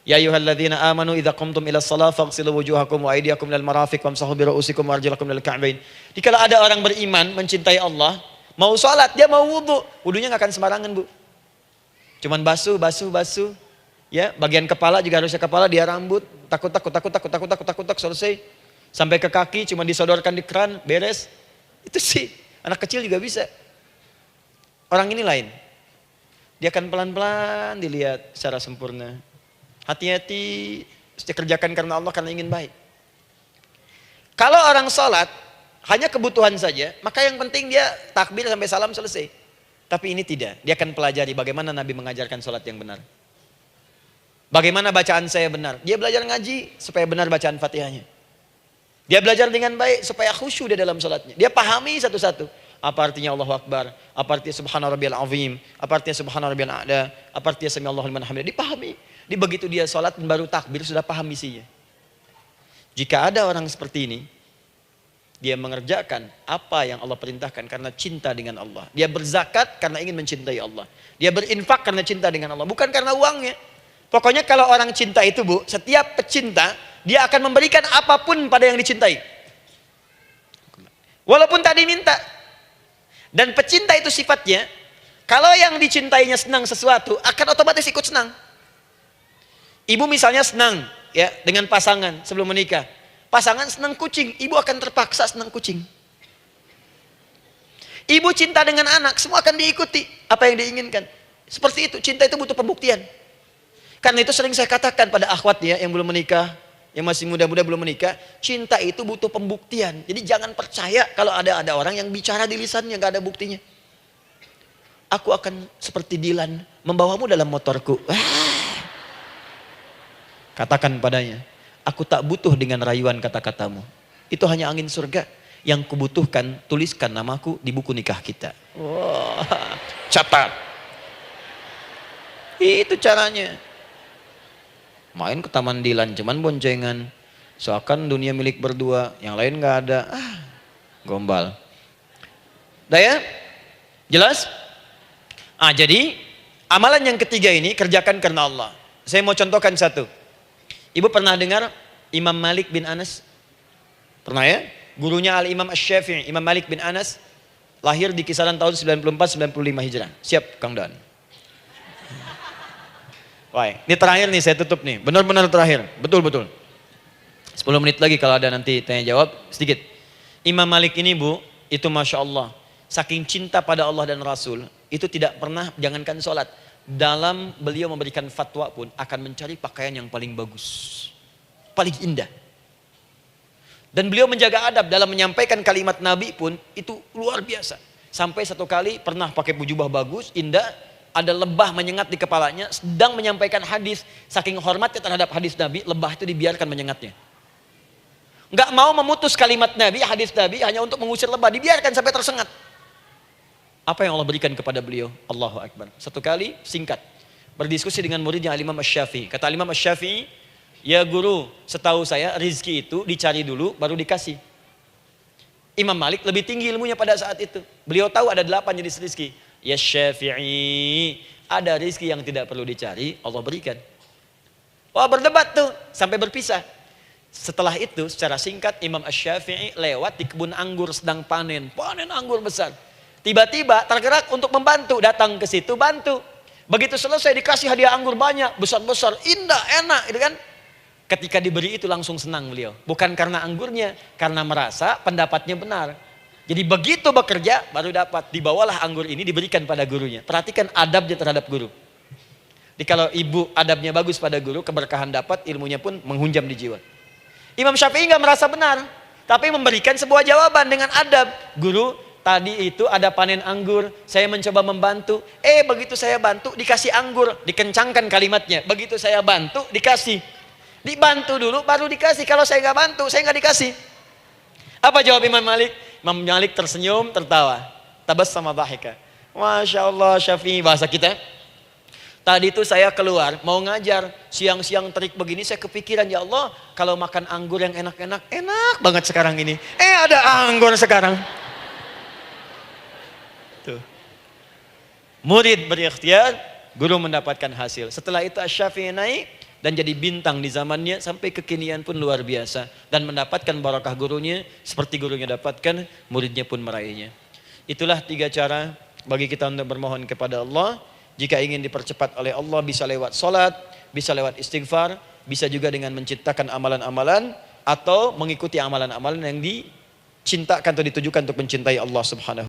Ya ayyuhalladzina amanu idza qumtum ila shalah faghsilu wujuhakum wa aydiyakum ilal marafiq wamsahu bi ru'usikum wa arjulakum ilal ka'bain. Dikala ada orang beriman mencintai Allah, mau salat, dia mau wudu, wudunya enggak akan sembarangan, Bu. Cuman basuh. Ya, bagian kepala juga harusnya kepala, dia rambut, takut selesai. Sampai ke kaki cuma disodorkan di keran, beres. Itu sih, anak kecil juga bisa. Orang ini lain. Dia akan pelan-pelan dilihat secara sempurna. Hati-hati, kerjakan karena Allah, karena ingin baik. Kalau orang sholat hanya kebutuhan saja, maka yang penting dia takbir sampai salam selesai. Tapi ini tidak, dia akan pelajari bagaimana Nabi mengajarkan sholat yang benar. Bagaimana bacaan saya benar. Dia belajar ngaji supaya benar bacaan Fatihahnya. Dia belajar dengan baik supaya khusyuk di dalam sholatnya. Dia pahami satu-satu. Apa artinya Allahu Akbar, apa artinya Subhana Rabbiyal Azim, apa artinya Subhana Rabbiyal A'la, apa artinya Sami Allahu liman hamidah. Dipahami. Di begitu dia sholat baru takbir sudah paham misinya. Jika ada orang seperti ini, dia mengerjakan apa yang Allah perintahkan karena cinta dengan Allah. Dia berzakat karena ingin mencintai Allah. Dia berinfak karena cinta dengan Allah, bukan karena uangnya. Pokoknya kalau orang cinta itu, Bu, setiap pecinta dia akan memberikan apapun pada yang dicintai. Walaupun tadi minta. Dan pecinta itu sifatnya, kalau yang dicintainya senang sesuatu, akan otomatis ikut senang. Ibu misalnya senang ya dengan pasangan sebelum menikah. Pasangan senang kucing, ibu akan terpaksa senang kucing. Ibu cinta dengan anak, semua akan diikuti apa yang diinginkan. Seperti itu, cinta itu butuh pembuktian. Karena itu sering saya katakan pada akhwat ya yang belum menikah, yang masih muda-muda belum menikah, cinta itu butuh pembuktian. Jadi jangan percaya kalau ada orang yang bicara di lisannya nggak ada buktinya. Aku akan seperti Dilan membawamu dalam motorku. Katakan padanya, aku tak butuh dengan rayuan kata-katamu. Itu hanya angin surga. Yang kubutuhkan, tuliskan namaku di buku nikah kita. Wah, catat. Itu caranya. Main ke Taman Dilan, cuman boncengan. Seakan dunia milik berdua, yang lain gak ada. Gombal. Udah ya? Jelas? Jadi amalan yang ketiga ini kerjakan karena Allah. Saya mau contohkan satu. Ibu pernah dengar Imam Malik bin Anas? Pernah ya? Gurunya Al-Imam Asy-Syafi'i, Imam Malik bin Anas, lahir di kisaran tahun 94-95 Hijrah. Siap, Kang Dan. Wah, ini terakhir nih, saya tutup nih. Benar-benar terakhir, betul-betul. 10 menit lagi kalau ada nanti tanya jawab, sedikit. Imam Malik ini, Bu, itu Masya Allah. Saking cinta pada Allah dan Rasul, itu tidak pernah, jangankan sholat. Dalam beliau memberikan fatwa pun akan mencari pakaian yang paling bagus, paling indah. Dan beliau menjaga adab dalam menyampaikan kalimat Nabi pun itu luar biasa. Sampai satu kali pernah pakai jubah bagus, indah, ada lebah menyengat di kepalanya, sedang menyampaikan hadis. Saking hormatnya terhadap hadis Nabi, lebah itu dibiarkan menyengatnya. Nggak mau memutus kalimat Nabi, hadis Nabi, hanya untuk mengusir lebah, dibiarkan sampai tersengat. Apa yang Allah berikan kepada beliau? Allahu Akbar. Satu kali, singkat, berdiskusi dengan muridnya Imam Asy-Syafi'i. Kata Imam Asy-Syafi'i, ya guru, setahu saya rizki itu dicari dulu, baru dikasih. Imam Malik lebih tinggi ilmunya pada saat itu. Beliau tahu ada 8 jenis rizki. Ya Syafi'i, ada rizki yang tidak perlu dicari, Allah berikan. Wah, berdebat tuh, sampai berpisah. Setelah itu, secara singkat, Imam Asy-Syafi'i lewat di kebun anggur sedang panen anggur besar. Tiba-tiba tergerak untuk membantu, datang ke situ bantu. Begitu selesai dikasih hadiah anggur banyak, besar-besar, indah, enak, gitu kan? Ketika diberi itu langsung senang beliau. Bukan karena anggurnya, karena merasa pendapatnya benar. Jadi begitu bekerja baru dapat. Dibawalah anggur ini diberikan pada gurunya. Perhatikan adabnya terhadap guru. Jadi kalau ibu adabnya bagus pada guru, keberkahan dapat, ilmunya pun menghunjam di jiwa. Imam Syafi'i nggak merasa benar, tapi memberikan sebuah jawaban dengan adab. Guru, tadi itu ada panen anggur, saya mencoba membantu. Begitu saya bantu dikasih anggur, dikencangkan kalimatnya. Begitu saya bantu dikasih. Dibantu dulu baru dikasih. Kalau saya nggak bantu, saya nggak dikasih. Apa jawab Imam Malik? Imam Malik tersenyum, tertawa. Tabassama dhahika. Masya Allah, Syafi'i, bahasa kita. Tadi itu saya keluar mau ngajar, siang-siang terik begini saya kepikiran, ya Allah, kalau makan anggur yang enak-enak, enak banget sekarang ini. Ada anggur sekarang. Tuh. Murid berikhtiar, guru mendapatkan hasil. Setelah itu Asy-Syafi'i naik dan jadi bintang di zamannya, sampai kekinian pun luar biasa. Dan mendapatkan barakah gurunya, seperti gurunya dapatkan, muridnya pun meraihnya. Itulah 3 cara bagi kita untuk bermohon kepada Allah. Jika ingin dipercepat oleh Allah, bisa lewat salat, bisa lewat istighfar, bisa juga dengan menciptakan amalan-amalan, atau mengikuti amalan-amalan yang dicintakan atau ditujukan untuk mencintai Allah Subhanahu